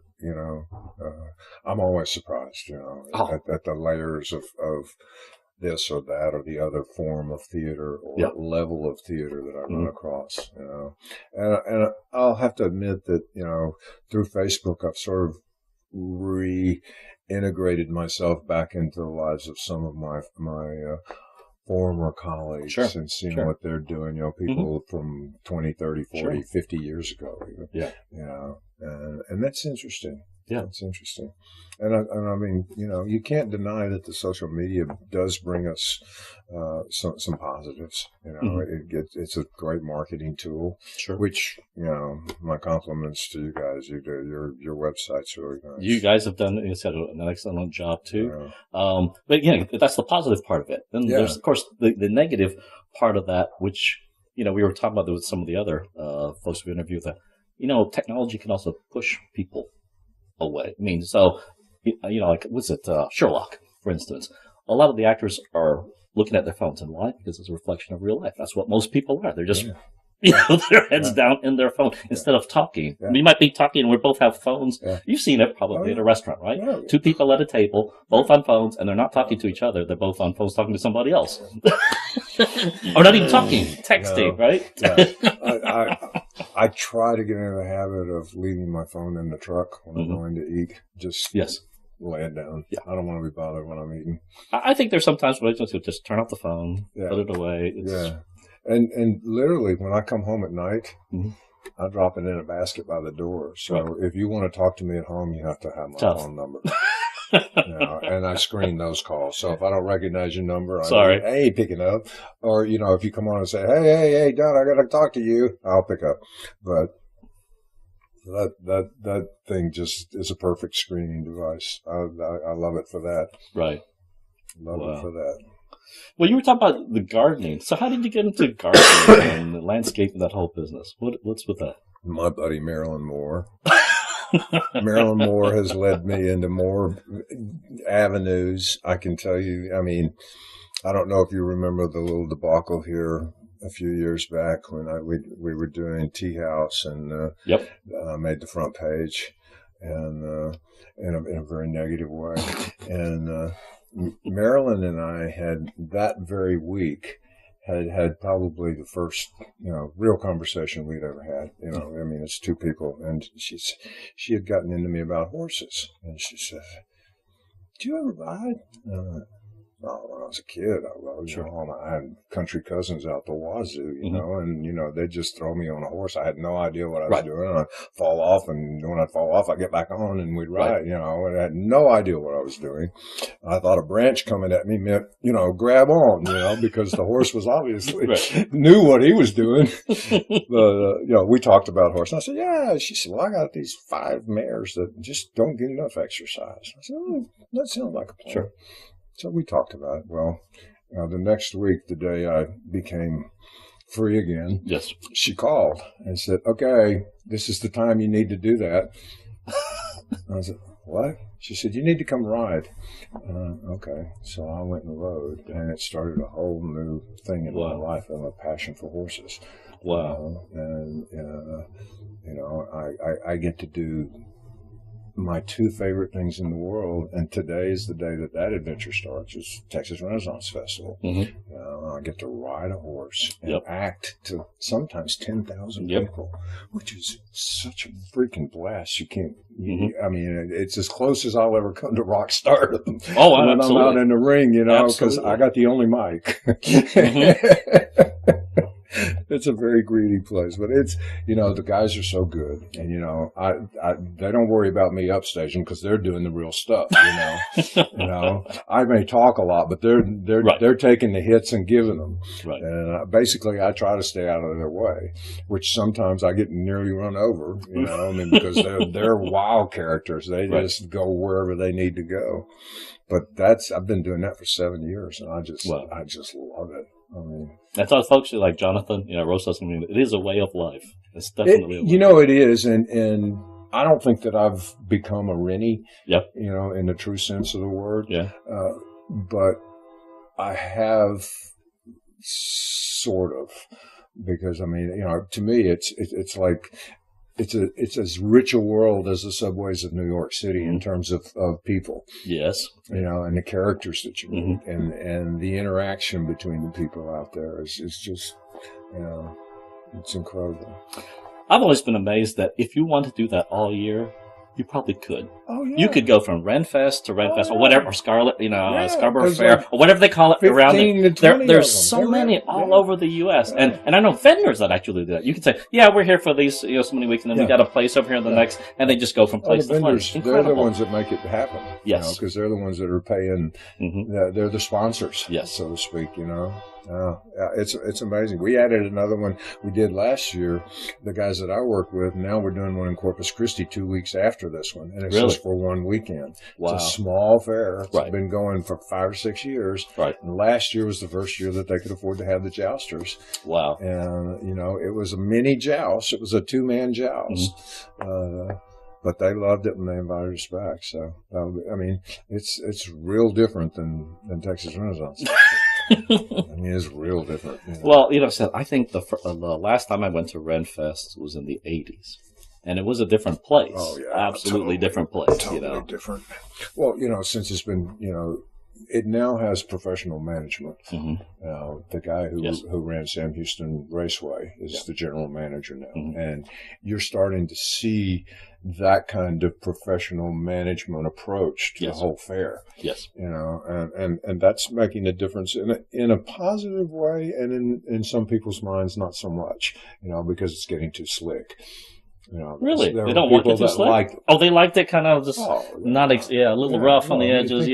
I'm always surprised, at the layers of this or that or the other form of theater or level of theater that I run across, And I'll have to admit that, through Facebook, I've sort of reintegrated myself back into the lives of some of my former colleagues and seeing what they're doing, people from 20, 30, 40, 50 years ago even. Yeah. And that's interesting. Yeah. That's interesting. And I mean, you can't deny that the social media does bring us some positives. It's a great marketing tool. Sure. Which, my compliments to you guys. Your website's really nice. You guys have done, you said, an excellent job too. Yeah. But that's the positive part of it. Then there's, of course, the negative part of that, which, we were talking about with some of the other folks we interviewed that, technology can also push people away. I mean, so, like, Sherlock, for instance. A lot of the actors are looking at their phones. And why? Because it's a reflection of real life. That's what most people are. They're just, their heads down in their phone instead of talking. Yeah. We might be talking and we both have phones. Yeah. You've seen it probably in a restaurant, right? Yeah. Two people at a table, both on phones, and they're not talking to each other. They're both on phones talking to somebody else. Or not even talking, texting, right? Yeah. I try to get into the habit of leaving my phone in the truck when I'm going to eat. Just lay it down. Yeah. I don't want to be bothered when I'm eating. I think there's sometimes where I just turn off the phone, put it away. And literally, when I come home at night, I drop it in a basket by the door. So if you want to talk to me at home, you have to have my phone number. And I screen those calls. So if I don't recognize your number, I ain't picking up. Or, if you come on and say, hey, Don, I got to talk to you, I'll pick up. But that thing just is a perfect screening device. I love it for that. Right. Love it for that. Well, you were talking about the gardening. So how did you get into gardening and the landscape and that whole business? What's with that? My buddy Marilyn Moore. Marilyn Moore has led me into more avenues. I can tell you, I mean, I don't know if you remember the little debacle here a few years back when we were doing Tea House and made the front page and in a very negative way. And Marilyn and I had that very week had probably the first, real conversation we'd ever had. I mean, it's two people, and she had gotten into me about horses, and she said, "Do you ever ride?" Well, when I was a kid, I had country cousins out the wazoo, and, they'd just throw me on a horse. I had no idea what I was doing. I'd fall off, and when I'd fall off, I'd get back on and we'd ride, and I had no idea what I was doing. I thought a branch coming at me meant, grab on, because the horse was obviously knew what he was doing. But, we talked about horse. And I said, yeah. She said, well, I got these 5 mares that just don't get enough exercise. I said, that sounds like a plan. Sure. So we talked about it. Well, the next week, the day I became free again, she called and said, okay, this is the time you need to do that. I said, what? She said, "You need to come ride." Okay. So I went and rode, and it started a whole new thing in my life. I have a passion for horses. Wow. I get to do my two favorite things in the world, and today is the day that adventure starts. Is Texas Renaissance Festival. I get to ride a horse and act to sometimes 10,000 people, which is such a freaking blast. You can't. I mean, it's as close as I'll ever come to rock stardom. Oh, when absolutely. I'm out in the ring, because I got the only mic. It's a very greedy place, but it's, the guys are so good, and they don't worry about me upstaging because they're doing the real stuff. I may talk a lot, but they're taking the hits and giving them. Right. And basically, I try to stay out of their way, which sometimes I get nearly run over. Because they're wild characters. They just go wherever they need to go. But I've been doing that for 7 years, and I just love it. I mean, I thought folks like Jonathan, Rosas, it is a way of life. It's definitely a way. It is, and I don't think that I've become a Rennie, in the true sense of the word. Yeah. But I have sort of, because to me, it's like, it's as rich a world as the subways of New York City in terms of people. Yes. And the characters that you meet and the interaction between the people out there is just, it's incredible. I've always been amazed that if you want to do that all year, you probably could. Oh, yeah. You could go from Renfest to Renfest or whatever, or Scarlet, Scarborough Fair, or whatever they call it around there. There's so many all over the U.S. And I know vendors that actually do that. You can say, we're here for these so many weeks, and then we got a place over here in the next, and they just go from place to place. They're the ones that make it happen. Yes. Because they're the ones that are paying, they're the sponsors, yes, so to speak, it's amazing. We added another one we did last year. The guys that I work with, now we're doing one in Corpus Christi 2 weeks after this one, and it's just for one weekend. Wow. It's a small fair. It's been going for 5 or 6 years. Right. And last year was the first year that they could afford to have the jousters. Wow. And it was a mini joust. It was a 2-man joust. But they loved it when they invited us back. So it's real different than Texas Renaissance. It's real different. Well, I think the last time I went to Renfest was in the 80s. And it was a different place. Oh, yeah. Absolutely different place, Totally different. Well, since it's been, it now has professional management. The guy who ran Sam Houston Raceway is the general manager now. And you're starting to see that kind of professional management approach to the whole fair. Yes. And that's making a difference in a positive way, and in some people's minds, not so much, because it's getting too slick. Really? They don't want it too slick? They liked it kind of just a little rough on the edges.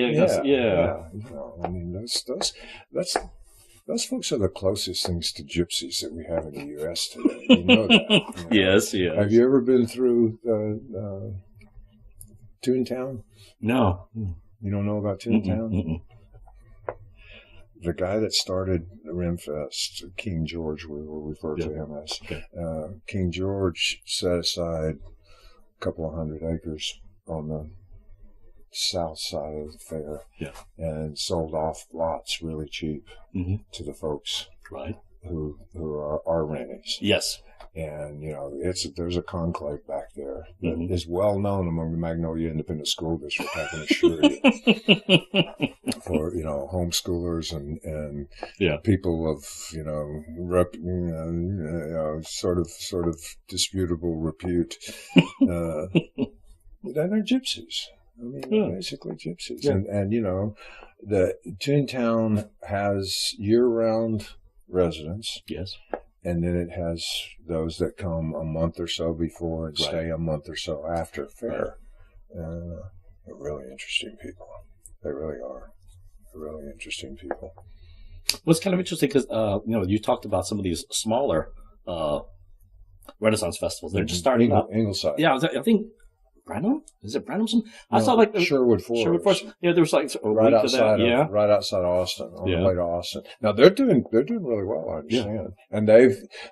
Those folks are the closest things to gypsies that we have in the U.S. today. You know that. Yes. Have you ever been through Toontown? No. You don't know about Toontown? The guy that started Renfest, King George, we will refer to him as. Okay. King George set aside a couple of 100 acres on the south side of the fair and sold off lots really cheap to the folks who are Rennies. Yes. And, there's a conclave back there that is well known among the Magnolia Independent School District, I can assure you. For, homeschoolers and people of, sort of disputable repute. They're gypsies. Basically gypsies. Yeah. And the Toontown has year-round residents. Yes. And then it has those that come a month or so before and stay a month or so after fair. They're really interesting people. They really are. They're really interesting people. Well, it's kind of interesting because, you talked about some of these smaller Renaissance festivals. They're just starting up. Ingleside. Yeah, I think Brenham? Is it Brenham? I No, saw like Sherwood Forest. Sherwood Forest. Yeah, there was like a right week to that. outside Yeah. of right outside Austin, on Yeah. the way to Austin. Now they're doing really well, I understand. Yeah. And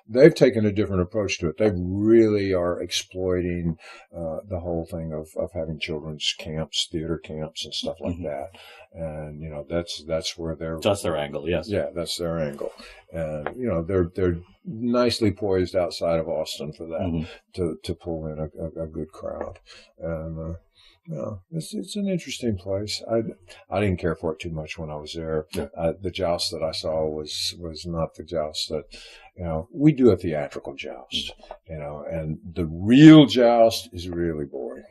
they've taken a different approach to it. They really are exploiting the whole thing of having children's camps, theater camps and stuff like that. And you know, that's where that's their angle, yes. Yeah, that's their angle. And you know, they're nicely poised outside of Austin for that, to pull in a good crowd. And no, it's an interesting place. I didn't care for it too much when I was there. Yeah. The joust that I saw was not the joust that, you know, we do a theatrical joust, you know, and the real joust is really boring.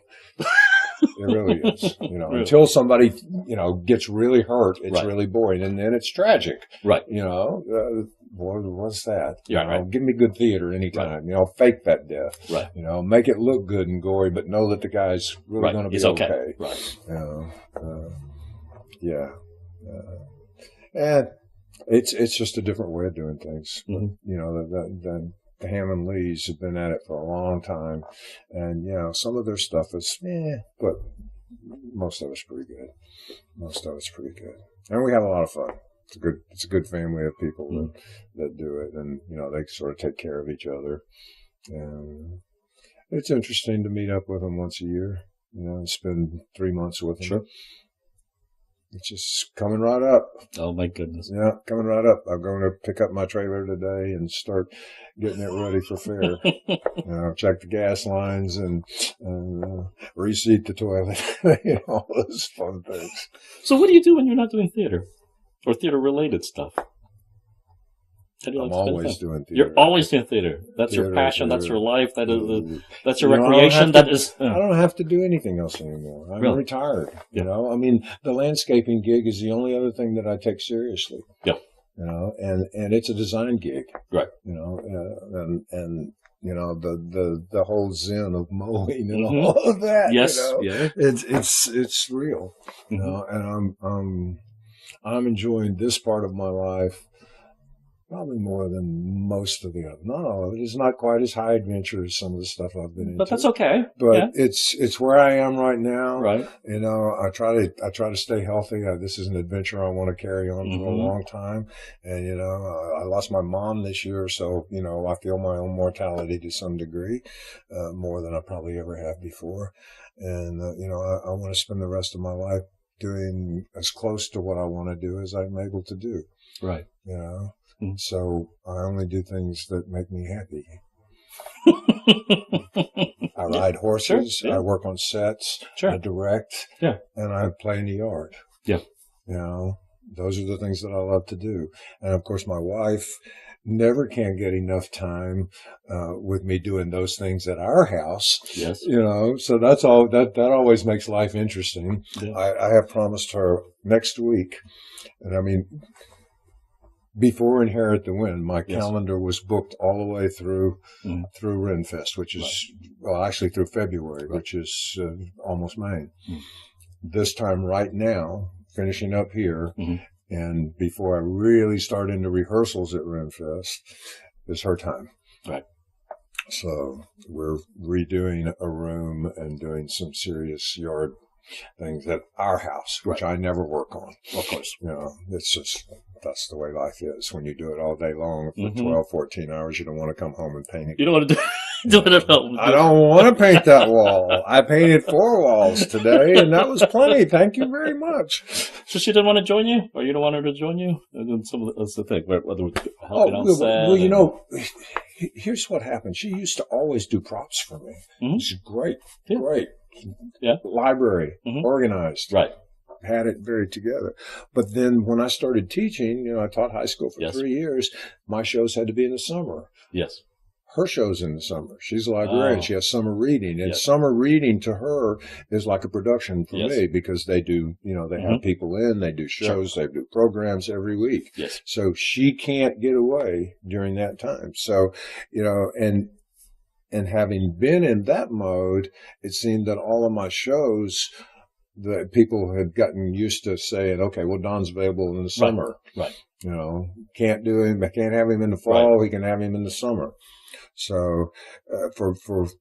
It really is, you know, until somebody, you know, gets really hurt, it's really boring, and then it's tragic. Right. You know, what's that? Yeah, you know, give me good theater anytime. Right. You know, fake that death. Right. You know, make it look good and gory, but know that the guy's really going to be okay. Right. You know, and it's just a different way of doing things. You know, the Hammond Lees have been at it for a long time, and you know, some of their stuff is but most of it's pretty good. Most of it's pretty good, and we have a lot of fun. It's a good family of people that do it, and you know, they sort of take care of each other, and it's interesting to meet up with them once a year, you know, and spend 3 months with them. Sure. It's just coming right up. Oh my goodness. Yeah, coming right up. I'm going to pick up my trailer today and start getting it ready for fair. You know, check the gas lines and reseat the toilet. You know, all those fun things. So what do you do when you're not doing theater or theater related stuff? I'm always doing theater. You're always doing theater. That's your passion. That's your life. That's your recreation. I don't have to do anything else anymore. I'm retired. Yeah. You know, I mean, the landscaping gig is the only other thing that I take seriously. Yeah. You know, and it's a design gig. Right. You know, and you know, the whole zen of mowing and all of that. Yes. You know? Yeah. It's real. You know, and I'm enjoying this part of my life probably more than most of the other. Not all of it. It's not quite as high adventure as some of the stuff I've been into. But that's okay. But it's where I am right now. Right. You know, I try to stay healthy. This is an adventure I want to carry on for a long time. And you know, I lost my mom this year, so you know, I feel my own mortality to some degree, more than I probably ever have before. And you know, I want to spend the rest of my life doing as close to what I want to do as I'm able to do. Right. You know. So I only do things that make me happy. I ride horses. Sure, yeah. I work on sets. Sure. I direct. Yeah. And I play in the yard. Yeah. You know, those are the things that I love to do. And of course, my wife never can get enough time with me doing those things at our house. Yes. You know, so that's all. That always makes life interesting. Yeah. I have promised her next week, and I mean, before Inherit the Wind, my calendar was booked all the way through Renfest, which is, well, actually through February, which is almost May. This time right now, finishing up here, and before I really start into rehearsals at Renfest, is her time. Right. So we're redoing a room and doing some serious yard things at our house, which I never work on. Of course. You know, it's just, that's the way life is. When you do it all day long for 12, 14 hours, you don't want to come home and paint it. You don't want to do it at home. I don't want to paint that wall. I painted 4 walls today, and that was plenty. Thank you very much. So she didn't want to join you? Or you don't want her to join you? And then that's the thing. Whether helping on set. Well, you know, here's what happened. She used to always do props for me. She's great. Yeah. Great. Yeah. Library, organized. Right. Had it very together. But then when I started teaching, you know, I taught high school for 3 years. My shows had to be in the summer. Yes. Her show's in the summer. She's a librarian. She has summer reading. And summer reading to her is like a production for me, because they do, you know, they have people in, they do shows, they do programs every week. Yes. So she can't get away during that time. So, you know, and having been in that mode, it seemed that all of my shows that people had gotten used to saying, okay, well, Don's available in the summer. Right. You know, can't have him in the fall. He can have him in the summer. So, for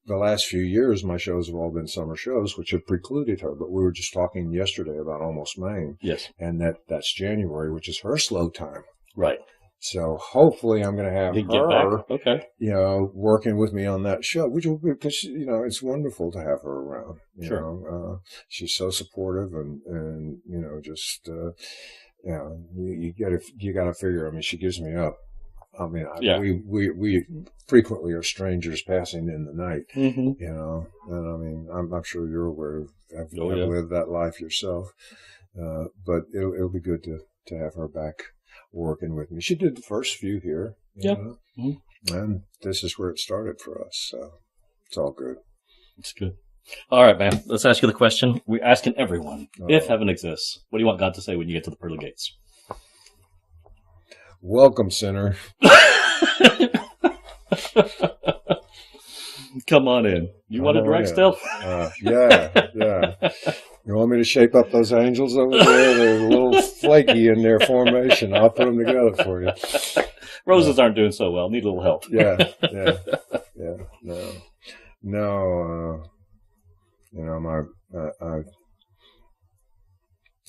the last few years, my shows have all been summer shows, which have precluded her. But we were just talking yesterday about Almost Maine. Yes. And that's January, which is her slow time. Right. So hopefully I'm going to have her, okay, you know, working with me on that show, which will be, because, you know, it's wonderful to have her around. You know, she's so supportive and, you know, just, you know, you got to figure, I mean, she gives me up. I mean, we frequently are strangers passing in the night, you know, and I mean, I'm sure you're aware of, have lived that life yourself. But it'll be good to have her back working with me. She did the first few here. You know? And this is where it started for us. So it's all good. It's good. All right, man. Let's ask you the question we're asking everyone. If heaven exists, what do you want God to say when you get to the pearly gates? Welcome, sinner. Come on in. You want to direct still? Yeah. You want me to shape up those angels over there? They're a little flaky in their formation. I'll put them together for you. Roses aren't doing so well. Need a little help. Yeah. No. You know,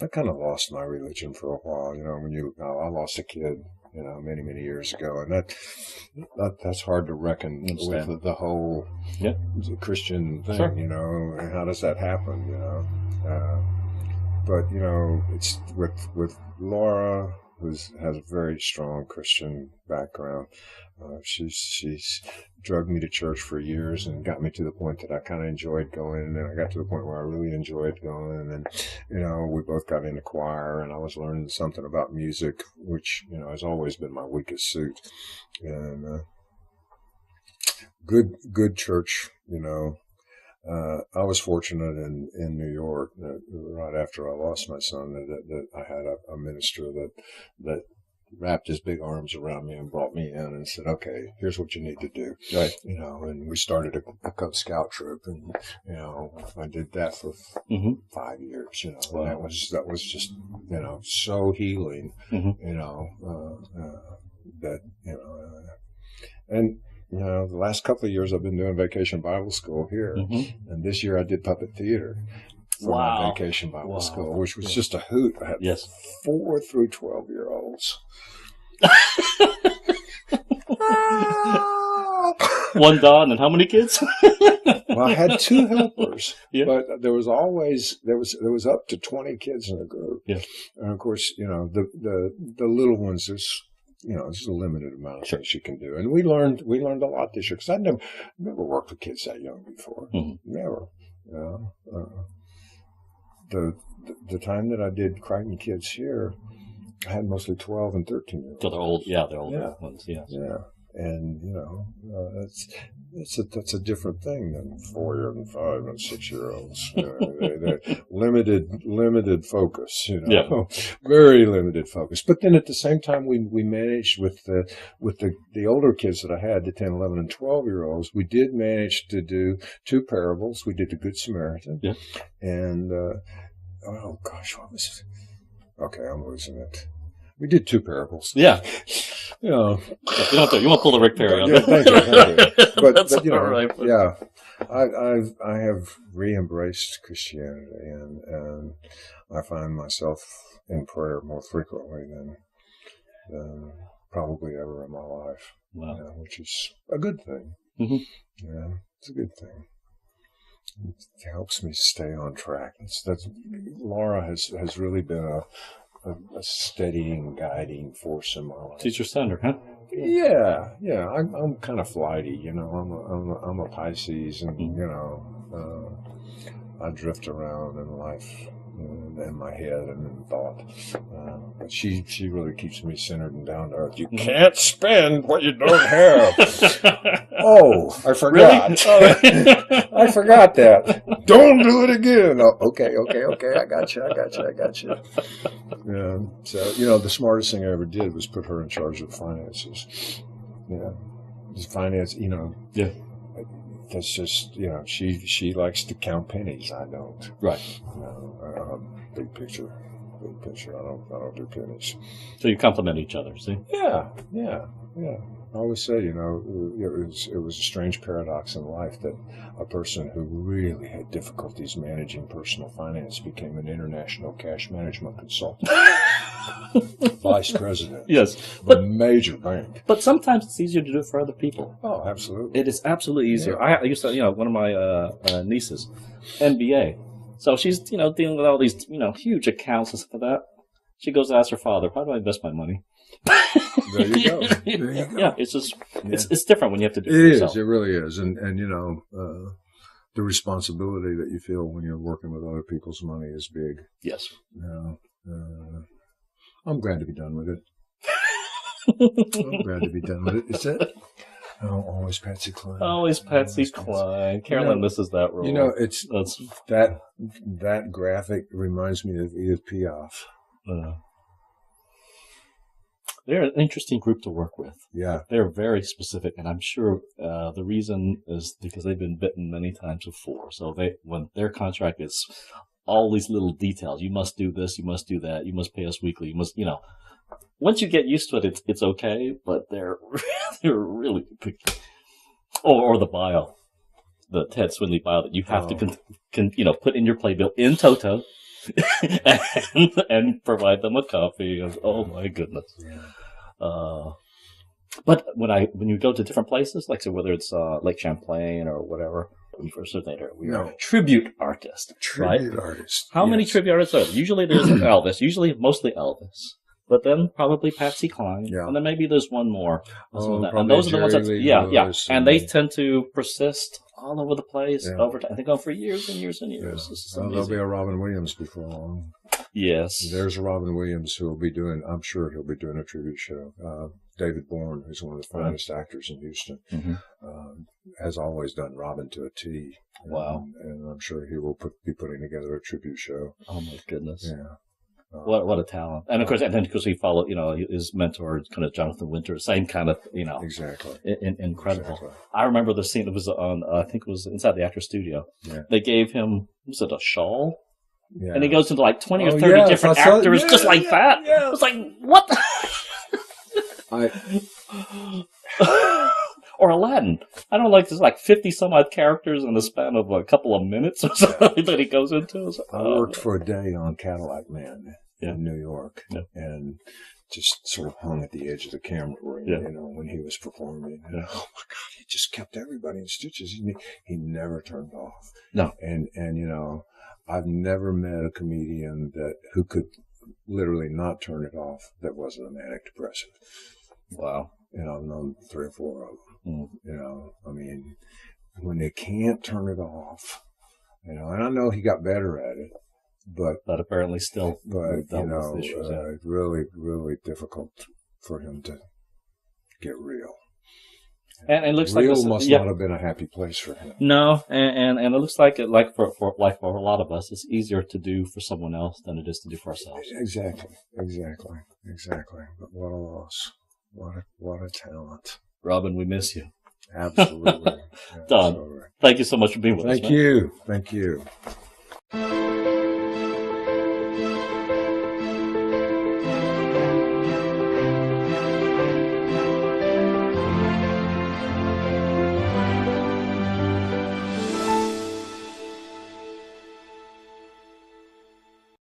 I kind of lost my religion for a while. You know, I lost a kid, you know, many years ago, and that's hard to reckon with the whole Christian thing. Sure. You know, and how does that happen? You know, but you know, it's with Laura, who has a very strong Christian background. She's drugged me to church for years and got me to the point that I kind of enjoyed going. And then I got to the point where I really enjoyed going. And then, you know, we both got into choir, and I was learning something about music, which, you know, has always been my weakest suit. And good church, you know. I was fortunate in New York that right after I lost my son that I had a minister that wrapped his big arms around me and brought me in and said, okay, here's what you need to do. Right. You know, and we started a Cub Scout troop, and, you know, I did that for 5 years, you know, and that was just, you know, so healing, you know, that, you know, and, you know, the last couple of years I've been doing Vacation Bible School here, and this year I did puppet theater for my Vacation Bible School, which was just a hoot. I had 4 through 12-year-olds. One Don and how many kids? Well, I had 2 helpers, but there was up to 20 kids in the group. Yeah. And of course, you know, the little ones, there's a limited amount of things you can do. And we learned a lot this year, because I'd never worked with kids that young before. Never. You know, the time that I did Crighton kids here, I had mostly 12 and 13-year-olds. So they're old, they're older ones, yeah. And, you know, that's a different thing than 4 and 5 and 6-year-olds. You know, they're limited focus, you know, very limited focus. But then at the same time, we managed with the older kids that I had, the 10, 11, and 12-year-olds, we did manage to do 2 parables. We did the Good Samaritan. Yeah. And, oh gosh, what was it? Okay, I'm losing it. We did 2 parables. Yeah. You know. You won't pull the Rick Perry on thank you. But you know, right. I have re-embraced Christianity, and I find myself in prayer more frequently than probably ever in my life. Wow. You know, which is a good thing. Yeah, it's a good thing. It helps me stay on track. Laura has really been a steadying, guiding force in my life. Teacher Center, huh? Yeah. I'm kind of flighty, you know. I'm a Pisces, and you know, I drift around in life, in my head and in thought. But she really keeps me centered and down to earth. You can't spend what you don't have. Oh, I forgot. Really? I forgot that. Don't do it again. Oh, okay. I got you. Yeah. So, you know, the smartest thing I ever did was put her in charge of finances. Yeah. Finance, you know. Yeah. that's just, she likes to count pennies. I don't. Right. Big picture. I don't do pennies. So you complement each other, see? Yeah. I always say, it was a strange paradox in life that a person who really had difficulties managing personal finance became an international cash management consultant. Vice president. Yes. But major bank. But sometimes it's easier to do it for other people. Oh, absolutely. It is absolutely easier. Yeah. I used to, one of my nieces, MBA. So she's, dealing with all these, huge accounts and stuff like that. She goes to ask her father, how do I invest my money? There you go. Yeah, it's just, it's different when you have to do it yourself. It really is. And the responsibility that you feel when you're working with other people's money is big. Yes. I'm glad to be done with it. I'm glad to be done with it. Is it? Oh, always Patsy Cline. Always Patsy Cline. Carolyn misses that role. That's that graphic reminds me of Edith Piaf. They're an interesting group to work with. Yeah. They're very specific, and I'm sure the reason is because they've been bitten many times before. So when their contract is all these little details, you must do this, you must do that, you must pay us weekly, you must, once you get used to it, it's okay, but they're really picky. Or the bio, the Ted Swindley bio that you have to put in your playbill in toto and provide them a copy. Oh my goodness. Yeah. But when you go to different places, like so whether it's Lake Champlain or whatever, we are tribute artists. Tribute artists. How many tribute artists are there? Usually there's Elvis. Usually mostly Elvis. But then probably Patsy Cline, and then maybe there's one more. And those are the ones that, and they tend to persist all over the place over time. They go for years and years and years. Yeah. There'll be a Robin Williams before long. Yes. There's a Robin Williams who will be doing, I'm sure he'll be doing a tribute show. David Bourne, who's one of the finest actors in Houston, has always done Robin to a T. Wow. And I'm sure he will be putting together a tribute show. Oh my goodness. Yeah. What a talent. And of course, he followed, his mentor, kind of Jonathan Winter, same kind of, Exactly. Incredible. Exactly. I remember the scene that was on, I think it was inside the Actors Studio. Yeah. They gave him, was it a shawl? Yeah. And he goes into like 20 or 30 different actors just like that. Yeah. It was like, what? Or Aladdin. I don't there's like 50 some odd characters in the span of a couple of minutes or something that he goes into. I worked for a day on Cadillac Man in New York and just sort of hung at the edge of the camera when he was performing. And, oh my God, he just kept everybody in stitches. He never turned off. No. And I've never met a comedian who could literally not turn it off that wasn't a manic depressive. Wow. I've known 3 or 4 of them. When they can't turn it off, and I know he got better at it, but apparently still, it's really, really difficult for him to get real. And it looks real like must not have been a happy place for him. No, and it looks like for a lot of us, it's easier to do for someone else than it is to do for ourselves. Exactly. But what a loss! What a talent. Robin, we miss you. Absolutely. Don, thank you so much for being with us. Thank you.